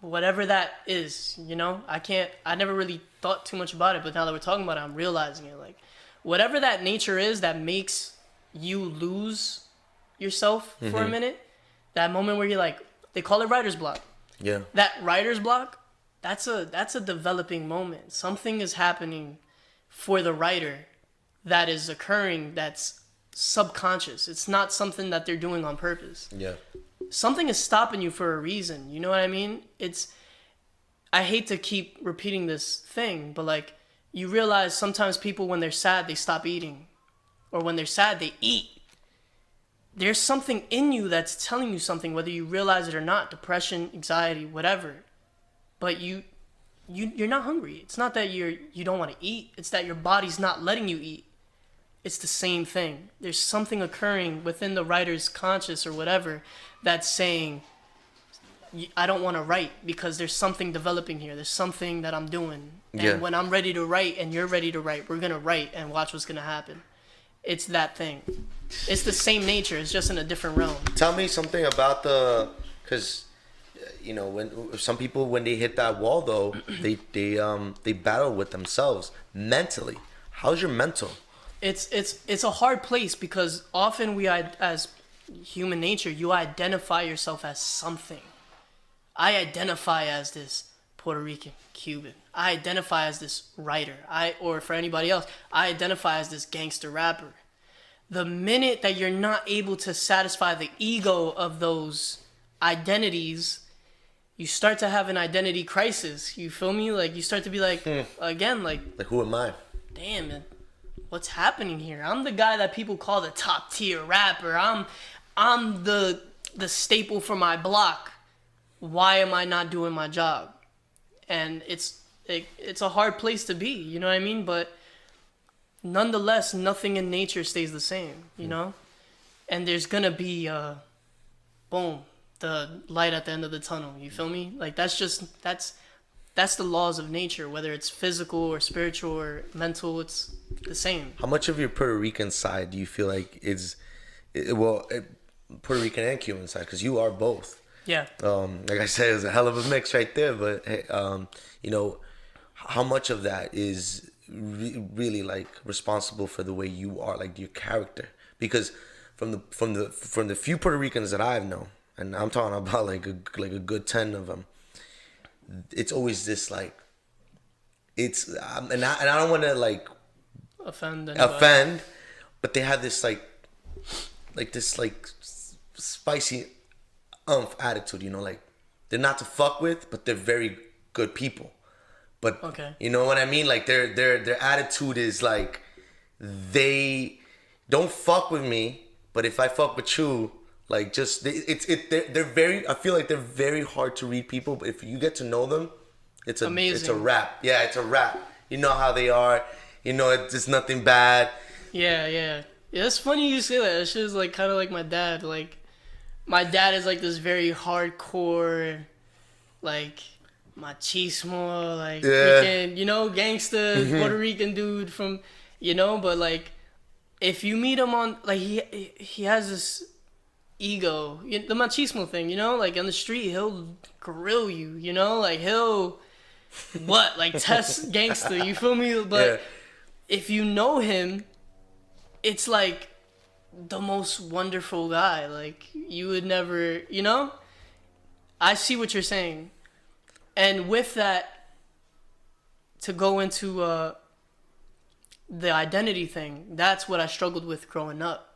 whatever that is, I never really thought too much about it, but now that we're talking about it, I'm realizing it. Like, whatever that nature is that makes you lose yourself for a minute, That moment where you're like, they call it writer's block. Yeah. That writer's block, that's a developing moment. Something is happening for the writer that is occurring that's subconscious. It's not something that they're doing on purpose. Yeah. Something is stopping you for a reason. You know what I mean? I hate to keep repeating this thing, but like, you realize sometimes people, when they're sad, they stop eating. Or when they're sad, they eat. There's something in you that's telling you something, whether you realize it or not. Depression, anxiety, whatever. But you're not hungry. It's not that you don't want to eat. It's that your body's not letting you eat. It's the same thing. There's something occurring within the writer's conscious or whatever that's saying, I don't want to write because there's something developing here. There's something that I'm doing. And when I'm ready to write and you're ready to write, we're going to write and watch what's going to happen. It's that thing. It's the same nature. It's just in a different realm. Tell me something about because, you know, when some people, when they hit that wall, though, they battle with themselves mentally. How's your mental? It's a hard place because often as human nature, you identify yourself as something. I identify as this Puerto Rican, Cuban. I identify as this writer. Or for anybody else, I identify as this gangster rapper. The minute that you're not able to satisfy the ego of those identities, you start to have an identity crisis. You feel me? Like, you start to be like, again, like who am I? Damn, man, what's happening here? I'm the guy that people call the top tier rapper. I'm the staple for my block. Why am I not doing my job? And it's a hard place to be, you know what I mean? But nonetheless, nothing in nature stays the same, you know? And there's gonna be, boom, the light at the end of the tunnel, you feel me? Like, that's the laws of nature, whether it's physical or spiritual or mental, it's the same. How much of your Puerto Rican side do you feel like Puerto Rican and Cuban side? Because you are both. Yeah. Like I said, it's a hell of a mix right there. But hey, you know, how much of that is really like responsible for the way you are, like your character? Because from the few Puerto Ricans that I've known, and I'm talking about like a good 10 of them, it's always this like, it's and I don't want to like offend, but they have this like spicy attitude, you know, like they're not to fuck with, but they're very good people. But okay. You know what I mean? Like their attitude is like, they don't fuck with me, but if I fuck with you, like just they're very. I feel like they're very hard to read people, but if you get to know them, it's a wrap. Yeah, it's a wrap. You know how they are. You know, it's nothing bad. Yeah. It's funny you say that. That shit is like kind of like my dad. Like, my dad is like this very hardcore, like machismo, like freaking, you know, gangsta Puerto Rican dude from, you know. But like, if you meet him on, like, he has this ego, the machismo thing, you know, like on the street he'll grill you, you know, like he'll like test gangster, you feel me? But if you know him, it's like the most wonderful guy. Like, you would never, you know? I see what you're saying. And with that, to go into the identity thing, that's what I struggled with growing up.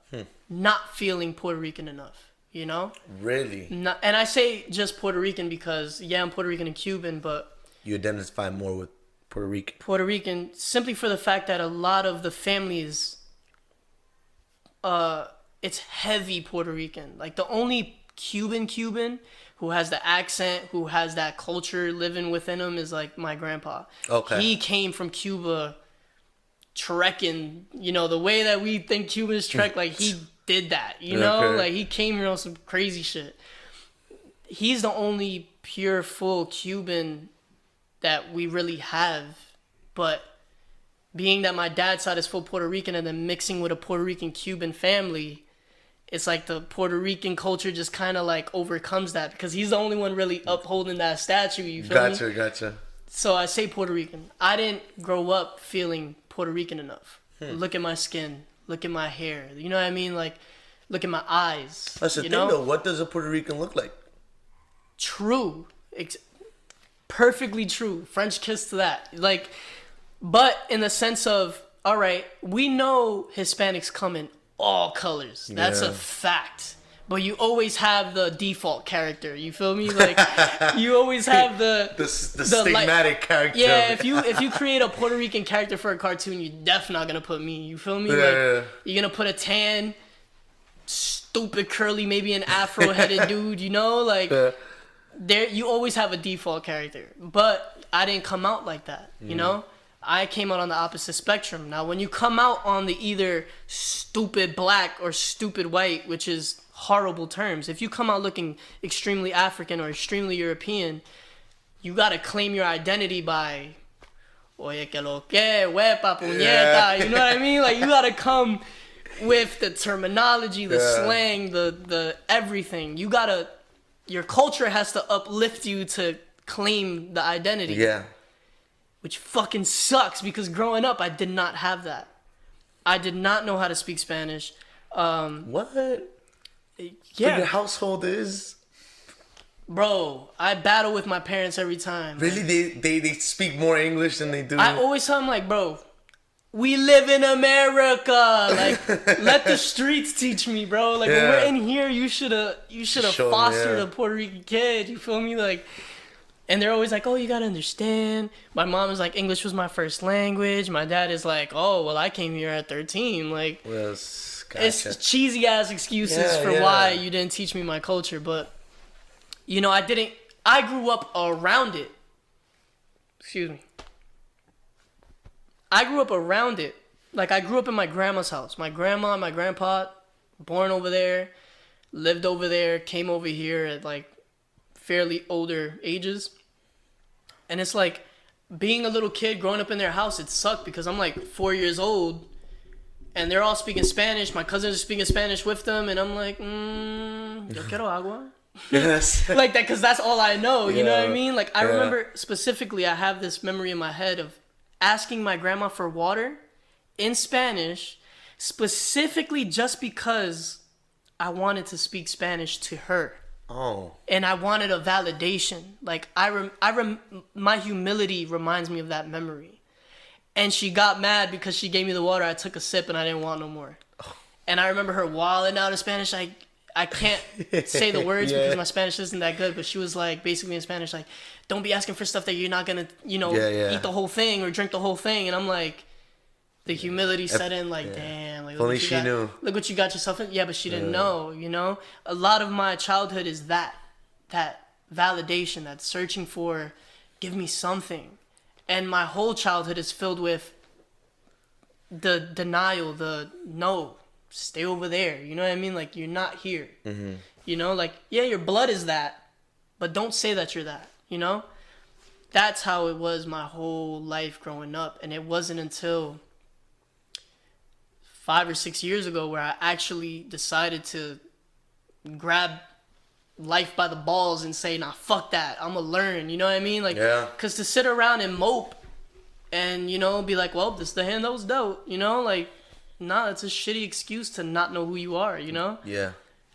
Not feeling Puerto Rican enough, you know? Really? And I say just Puerto Rican because, yeah, I'm Puerto Rican and Cuban, but... You identify more with Puerto Rican. Puerto Rican, simply for the fact that a lot of the families... it's heavy Puerto Rican. Like, the only Cuban who has the accent, who has that culture living within him is like my grandpa. Okay. He came from Cuba trekking, you know, the way that we think Cubans trek, like he did that, you know? Like, he came here on some crazy shit. He's the only pure, full Cuban that we really have. But being that my dad's side is full Puerto Rican and then mixing with a Puerto Rican Cuban family, it's like the Puerto Rican culture just kind of like overcomes that because he's the only one really upholding that statue, you feel me? Gotcha. So I say Puerto Rican. I didn't grow up feeling Puerto Rican enough. Look at my skin. Look at my hair. You know what I mean? Like, Look at my eyes. That's the thing, though. What does a Puerto Rican look like? True. Perfectly true. French kiss to that. Like, but in the sense of, all right, we know Hispanics come in all colors. That's a fact. But you always have the default character. You feel me? Like, you always have the stigmatic character. Yeah, if you create a Puerto Rican character for a cartoon, you're definitely not gonna put me. You feel me? You're gonna put a tan, stupid curly, maybe an afro headed dude. You know, like there. You always have a default character. But I didn't come out like that. You know. I came out on the opposite spectrum. Now, when you come out on the either stupid black or stupid white, which is horrible terms, if you come out looking extremely African or extremely European, you gotta claim your identity by, oye que lo que, huepa, puñeta, you know what I mean? Like, you gotta come with the terminology, the slang, the everything. Your culture has to uplift you to claim the identity. Yeah. Which fucking sucks, because growing up, I did not have that. I did not know how to speak Spanish. What? Yeah. So your household is? Bro, I battle with my parents every time. Really? They speak more English than they do? I always tell them, like, bro, we live in America. Like, let the streets teach me, bro. Like, when we're in here, you should have fostered a Puerto Rican kid. You feel me? Like... And they're always like, oh, you gotta understand. My mom is like, English was my first language. My dad is like, oh, well, I came here at 13. Like, gotcha. It's cheesy ass excuses for why you didn't teach me my culture. But, you know, I grew up around it. Excuse me. I grew up around it. Like, I grew up in my grandma's house. My grandma and my grandpa, born over there, lived over there, came over here at like fairly older ages. And it's like, being a little kid growing up in their house, it sucked because I'm like 4 years old and they're all speaking Spanish. My cousins are speaking Spanish with them, and I'm like, yo quiero agua. Yes. Like that, because that's all I know. You know what I mean? Like, I remember specifically, I have this memory in my head of asking my grandma for water in Spanish, specifically just because I wanted to speak Spanish to her. Oh. And I wanted a validation. Like, my humility reminds me of that memory. And she got mad because she gave me the water. I took a sip and I didn't want no more. Oh. And I remember her wilding out in Spanish. I can't say the words because my Spanish isn't that good. But she was like, basically in Spanish, like, don't be asking for stuff that you're not going to, eat the whole thing or drink the whole thing. And I'm like, the humility set in, like, damn. Like, only she knew. Look what you got yourself in. Yeah, but she didn't know, you know? A lot of my childhood is that validation, that searching for, give me something. And my whole childhood is filled with the denial, the no, stay over there. You know what I mean? Like, you're not here. Mm-hmm. You know, like, yeah, your blood is that, but don't say that you're that, you know? That's how it was my whole life growing up. And it wasn't until 5 or 6 years ago where I actually decided to grab life by the balls and say, nah, fuck that. I'm gonna learn, you know what I mean? Like, because to sit around and mope and, be like, well, this is the hand that was dealt, like, nah, it's a shitty excuse to not know who you are, you know? Yeah.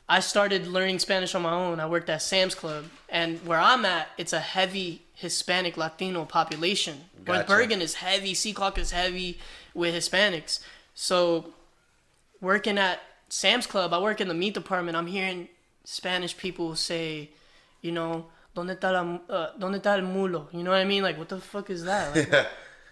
I started learning Spanish on my own. I worked at Sam's Club, and where I'm at, it's a heavy Hispanic Latino population. Gotcha. Bergen is heavy, Seahawk is heavy with Hispanics. So working at Sam's Club, I work in the meat department. I'm hearing Spanish people say, ¿Dónde está el mulo? You know what I mean? Like, what the fuck is that? Like,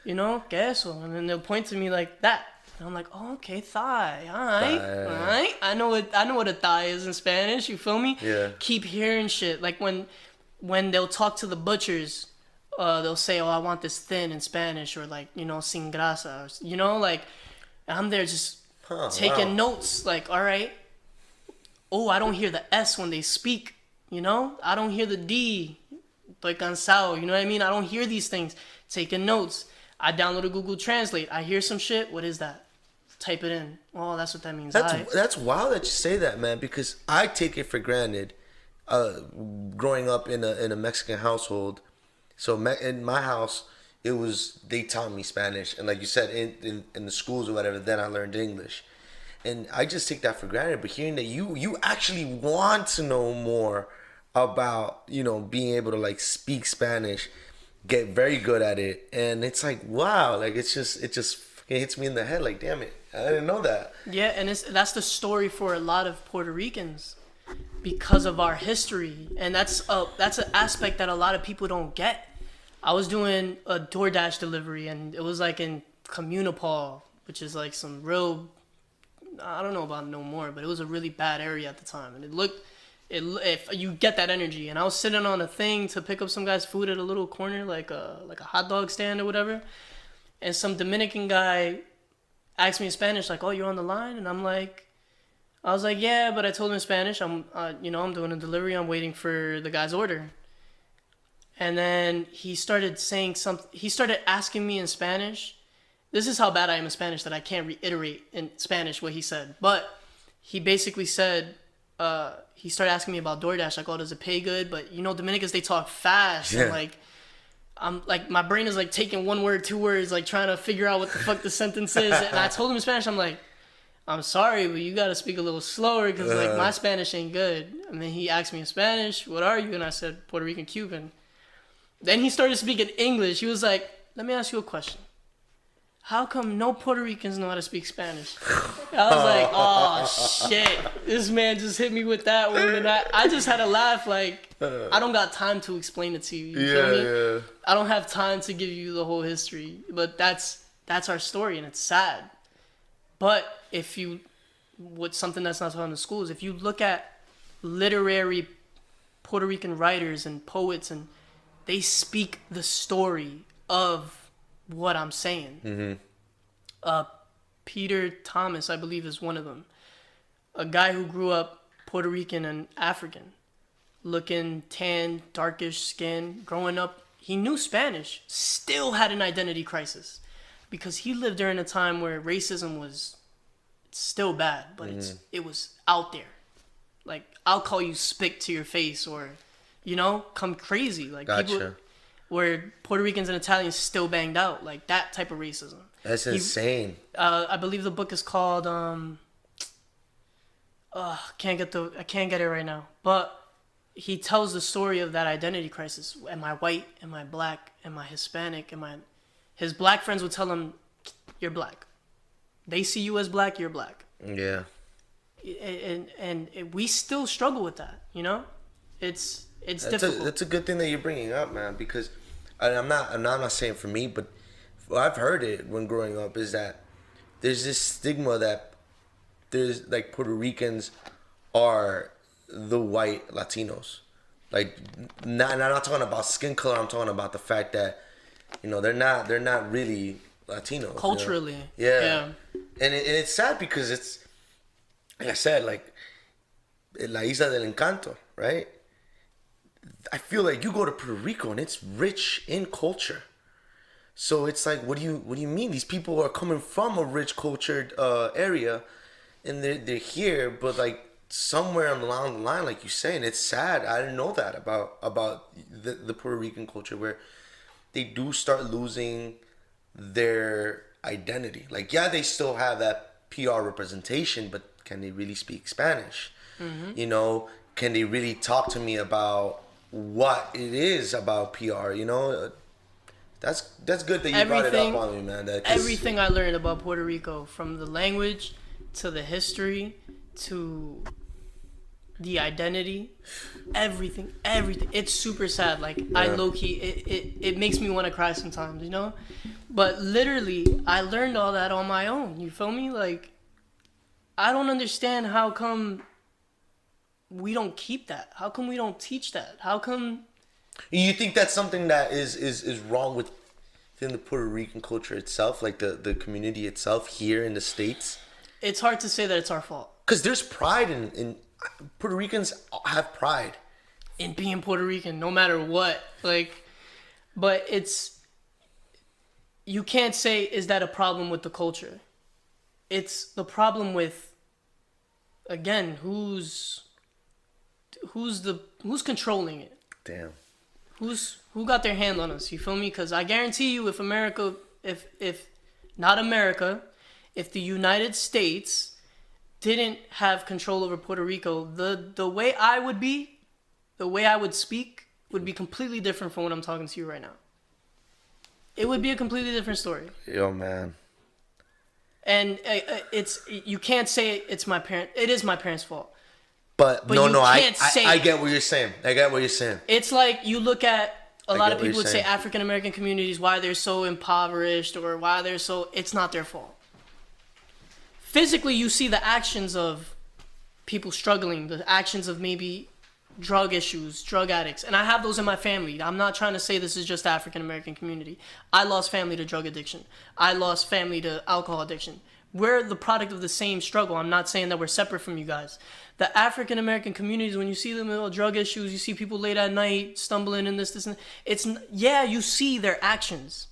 ¿Qué eso? And then they'll point to me like that. And I'm like, oh, okay, thigh. All right. I know what a thigh is in Spanish. You feel me? Yeah. Keep hearing shit. Like when they'll talk to the butchers, they'll say, oh, I want this thin in Spanish, or like, sin grasa. Like, I'm there just taking notes. Like, all right. Oh, I don't hear the S when they speak. I don't hear the D. Estoy cansado. You know what I mean? I don't hear these things. Taking notes. I downloaded Google Translate. I hear some shit. What is that? Type it in. Oh, that's what that means. That's wild that you say that, man, because I take it for granted growing up in a Mexican household. So in my house, they taught me Spanish. And like you said, in the schools or whatever, then I learned English. and I just take that for granted. But hearing that you actually want to know more about, you know, being able to like speak Spanish, get very good at it, and it's like, wow, like it just fucking hits me in the head, like, damn it, I didn't know that. Yeah, and that's the story for a lot of Puerto Ricans because of our history, and that's an aspect that a lot of people don't get. I was doing a DoorDash delivery, and it was like in Communipal, which is like some real, I don't know about no more, but it was a really bad area at the time, and if you get that energy. And I was sitting on a thing to pick up some guy's food at a little corner, like a hot dog stand or whatever, and some Dominican guy asked me in Spanish, like, "Oh, you're on the line?" And I was like, "Yeah," but I told him in Spanish, I'm doing a delivery, I'm waiting for the guy's order. And then he started saying something. He started asking me in Spanish. This is how bad I am in Spanish that I can't reiterate in Spanish what he said. But he basically said, he started asking me about DoorDash, like, "Oh, does it pay good?" But you know, Dominicans, they talk fast, yeah. And like, I'm like, my brain is like taking one word, two words, like trying to figure out what the fuck the sentence is. And I told him in Spanish, I'm like, "I'm sorry, but you gotta speak a little slower because like my Spanish ain't good." And then he asked me in Spanish, "What are you?" And I said, "Puerto Rican Cuban." Then he started speaking English. He was like, "Let me ask you a question. How come no Puerto Ricans know how to speak Spanish?" I was like, "Oh shit, this man just hit me with that one," and I just had to laugh. Like, I don't got time to explain it to you. You feel me? Yeah. I don't have time to give you the whole history, but that's our story, and it's sad. But what's something that's not taught in the schools, if you look at literary Puerto Rican writers and poets, and they speak the story of what I'm saying. Mm-hmm. Peter Thomas, I believe, is one of them. A guy who grew up Puerto Rican and African, looking tan, darkish skin, growing up, he knew Spanish, still had an identity crisis because he lived during a time where racism was still bad, but it was out there. Like, I'll call you spick to your face, or, you know, come crazy. Like, Gotcha. people where Puerto Ricans and Italians still banged out, like that type of racism. That's insane. I believe the book is called I can't get it right now, but he tells the story of that identity crisis. Am I white? Am I black? Am I Hispanic? His black friends would tell him, "You're black." They see you as black, you're black. Yeah. And we still struggle with that, you know? It's difficult. That's a good thing that you're bringing up, man, because I'm not saying for me, but I've heard it when growing up, is that there's this stigma that there's like Puerto Ricans are the white Latinos. Like, I'm not talking about skin color, I'm talking about the fact that, you know, they're not really Latinos. Culturally. You know? Yeah. And it's sad because it's, like I said, like, La Isla del Encanto, right? I feel like you go to Puerto Rico and it's rich in culture. So it's like, what do you mean? These people are coming from a rich cultured area, and they're here, but like somewhere along the line, like you're saying, it's sad. I didn't know that about the Puerto Rican culture, where they do start losing their identity. Like, yeah, they still have that PR representation, but can they really speak Spanish? Mm-hmm. You know, can they really talk to me about what it is about PR? You know, that's good that you brought it up on me, man. Everything I learned about Puerto Rico, from the language to the history to the identity, everything. It's super sad. Like, I low-key, it makes me want to cry sometimes, you know? But literally, I learned all that on my own. You feel me? Like, I don't understand how come we don't keep that. How come we don't teach that? How come... You think that's something that is wrong within the Puerto Rican culture itself? Like, the community itself here in the States? It's hard to say that it's our fault. Because there's pride in... Puerto Ricans have pride in being Puerto Rican, no matter what. Like, but it's... You can't say, is that a problem with the culture? It's the problem with, again, who's controlling it? Damn. Who got their hand on us? You feel me? Because I guarantee you, if the United States didn't have control over Puerto Rico, the way I would be, the way I would speak would be completely different from what I'm talking to you right now. It would be a completely different story. Yo, man. And you can't say it's my parent. It is my parents' fault. But no, I get what you're saying. I get what you're saying. It's like you look at a lot of people would say African American communities, why they're so impoverished or why they're so. It's not their fault. Physically, you see the actions of people struggling, the actions of maybe drug issues, drug addicts. And I have those in my family. I'm not trying to say this is just the African American community. I lost family to drug addiction. I lost family to alcohol addiction. We're the product of the same struggle. I'm not saying that we're separate from you guys. The African American communities, when you see them with drug issues, you see people late at night stumbling in this, and yeah, you see their actions,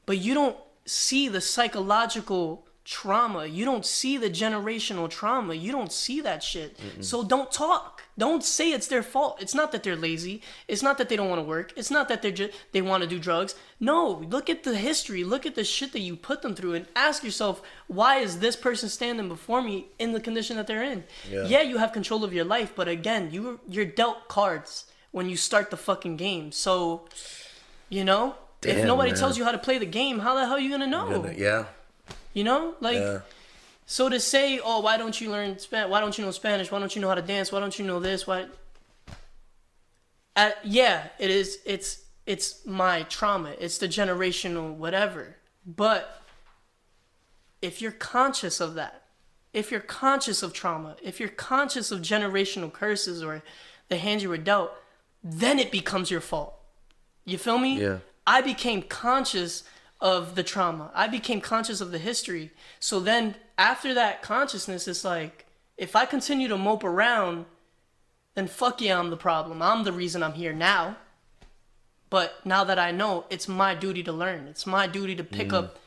but you don't see the psychological trauma. You don't see the generational trauma. You don't see that shit. Mm-mm. So don't talk. Don't say it's their fault. It's not that they're lazy. It's not that they don't want to work. It's not that they want to do drugs. No, look at the history. Look at the shit that you put them through and ask yourself, why is this person standing before me in the condition that they're in? Yeah, you have control of your life, but again, you're dealt cards when you start the fucking game. So, if nobody tells you how to play the game, how the hell are you going to know? Yeah. So to say, oh, why don't you learn Spanish? Why don't you know Spanish? Why don't you know how to dance? Why don't you know this? Why? Yeah, it is. It's my trauma. It's the generational whatever. But if you're conscious of that, if you're conscious of trauma, if you're conscious of generational curses or the hand you were dealt, then it becomes your fault. You feel me? Yeah. I became conscious of the trauma. I became conscious of the history. So then after that consciousness, it's like, if I continue to mope around, then fuck yeah, I'm the problem. I'm the reason I'm here now. But now that I know, it's my duty to learn. It's my duty to pick up.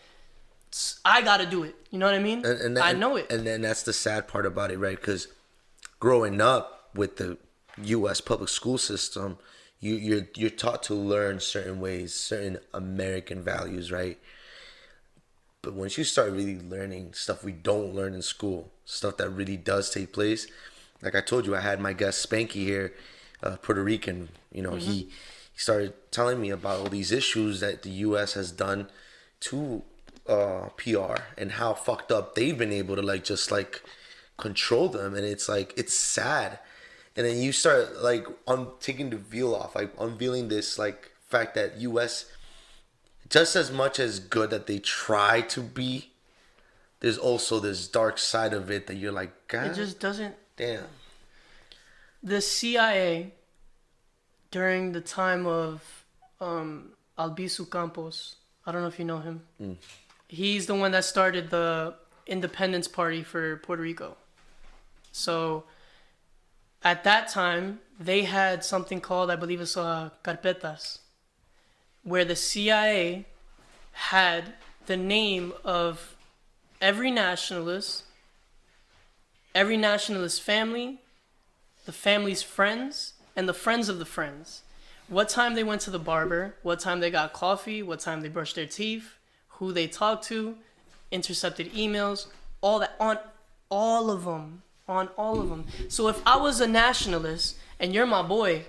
I got to do it. You know what I mean? I know it. And then that's the sad part about it, right? Because growing up with the U.S. public school system, you're taught to learn certain ways, certain American values, right? But once you start really learning stuff we don't learn in school, stuff that really does take place, like I told you, I had my guest Spanky here, Puerto Rican. He started telling me about all these issues that the U.S. has done to PR and how fucked up they've been able to just control them, and it's sad. And then you start taking the veil off, unveiling this fact that U.S. just as much as good that they try to be, there's also this dark side of it that you're like, God, it just doesn't. Damn. The CIA during the time of Albizu Campos, I don't know if you know him. He's the one that started the Independence Party for Puerto Rico. So at that time, they had something called, I believe it's carpetas, where the CIA had the name of every nationalist family, the family's friends, and the friends of the friends. What time they went to the barber, what time they got coffee, what time they brushed their teeth, who they talked to, intercepted emails, all that, on all of them. So if I was a nationalist and you're my boy,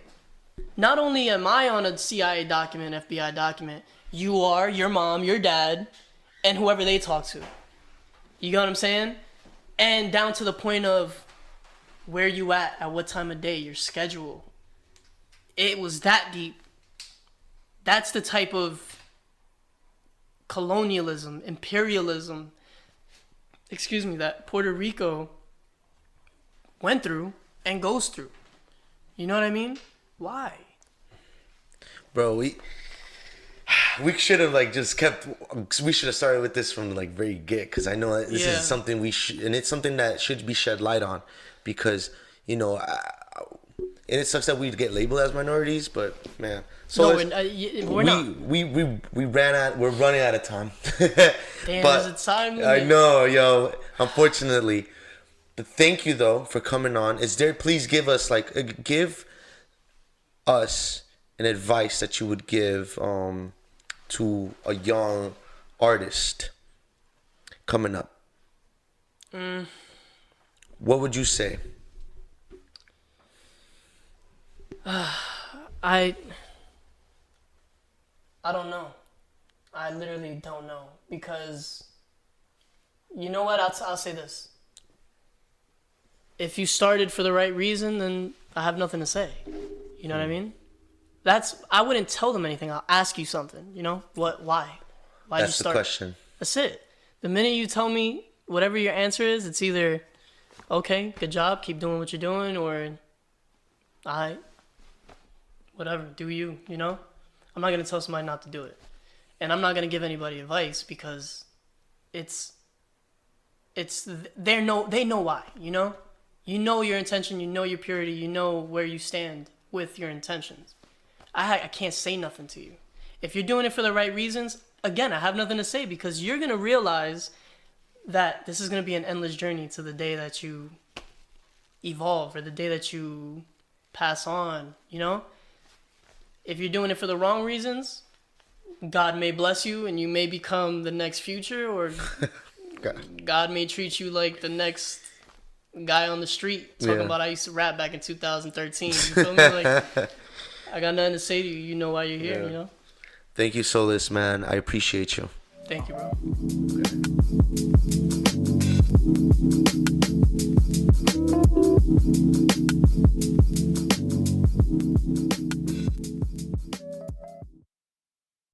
not only am I on a CIA document, FBI document, you are, your mom, your dad, and whoever they talk to. You got what I'm saying? And down to the point of where you at what time of day, your schedule. It was that deep. That's the type of colonialism, imperialism, that Puerto Rico went through and goes through. You know what I mean? Why? Bro, we should have we should have started with this from very get, because I know this is something and it's something that should be shed light on, because and it sucks that we get labeled as minorities, but man, so we're not. We're running out of time. Damn, is it time limit? I know, yo. Unfortunately, but thank you though for coming on. Please give us give us an advice that you would give to a young artist coming up. what would you say? I don't know. I literally don't know, because you know what? I'll say this. If you started for the right reason, then I have nothing to say. You know what I mean? I wouldn't tell them anything. I'll ask you something. You know what? Why'd you That's start? the question. That's it. The minute you tell me whatever your answer is, it's either okay, good job, keep doing what you're doing, or whatever, do you, you know? I'm not going to tell somebody not to do it. And I'm not going to give anybody advice, because they know why, you know? You know your intention, you know your purity, you know where you stand with your intentions. I can't say nothing to you. If you're doing it for the right reasons, again, I have nothing to say, because you're going to realize that this is going to be an endless journey to the day that you evolve, or the day that you pass on, you know? If you're doing it for the wrong reasons, God may bless you and you may become the next Future, or God may treat you like the next guy on the street talking about I used to rap back in 2013. You feel me? Like, I got nothing to say to you. You know why you're here, you know? Thank you, Solis, man. I appreciate you. Thank you, bro. Okay.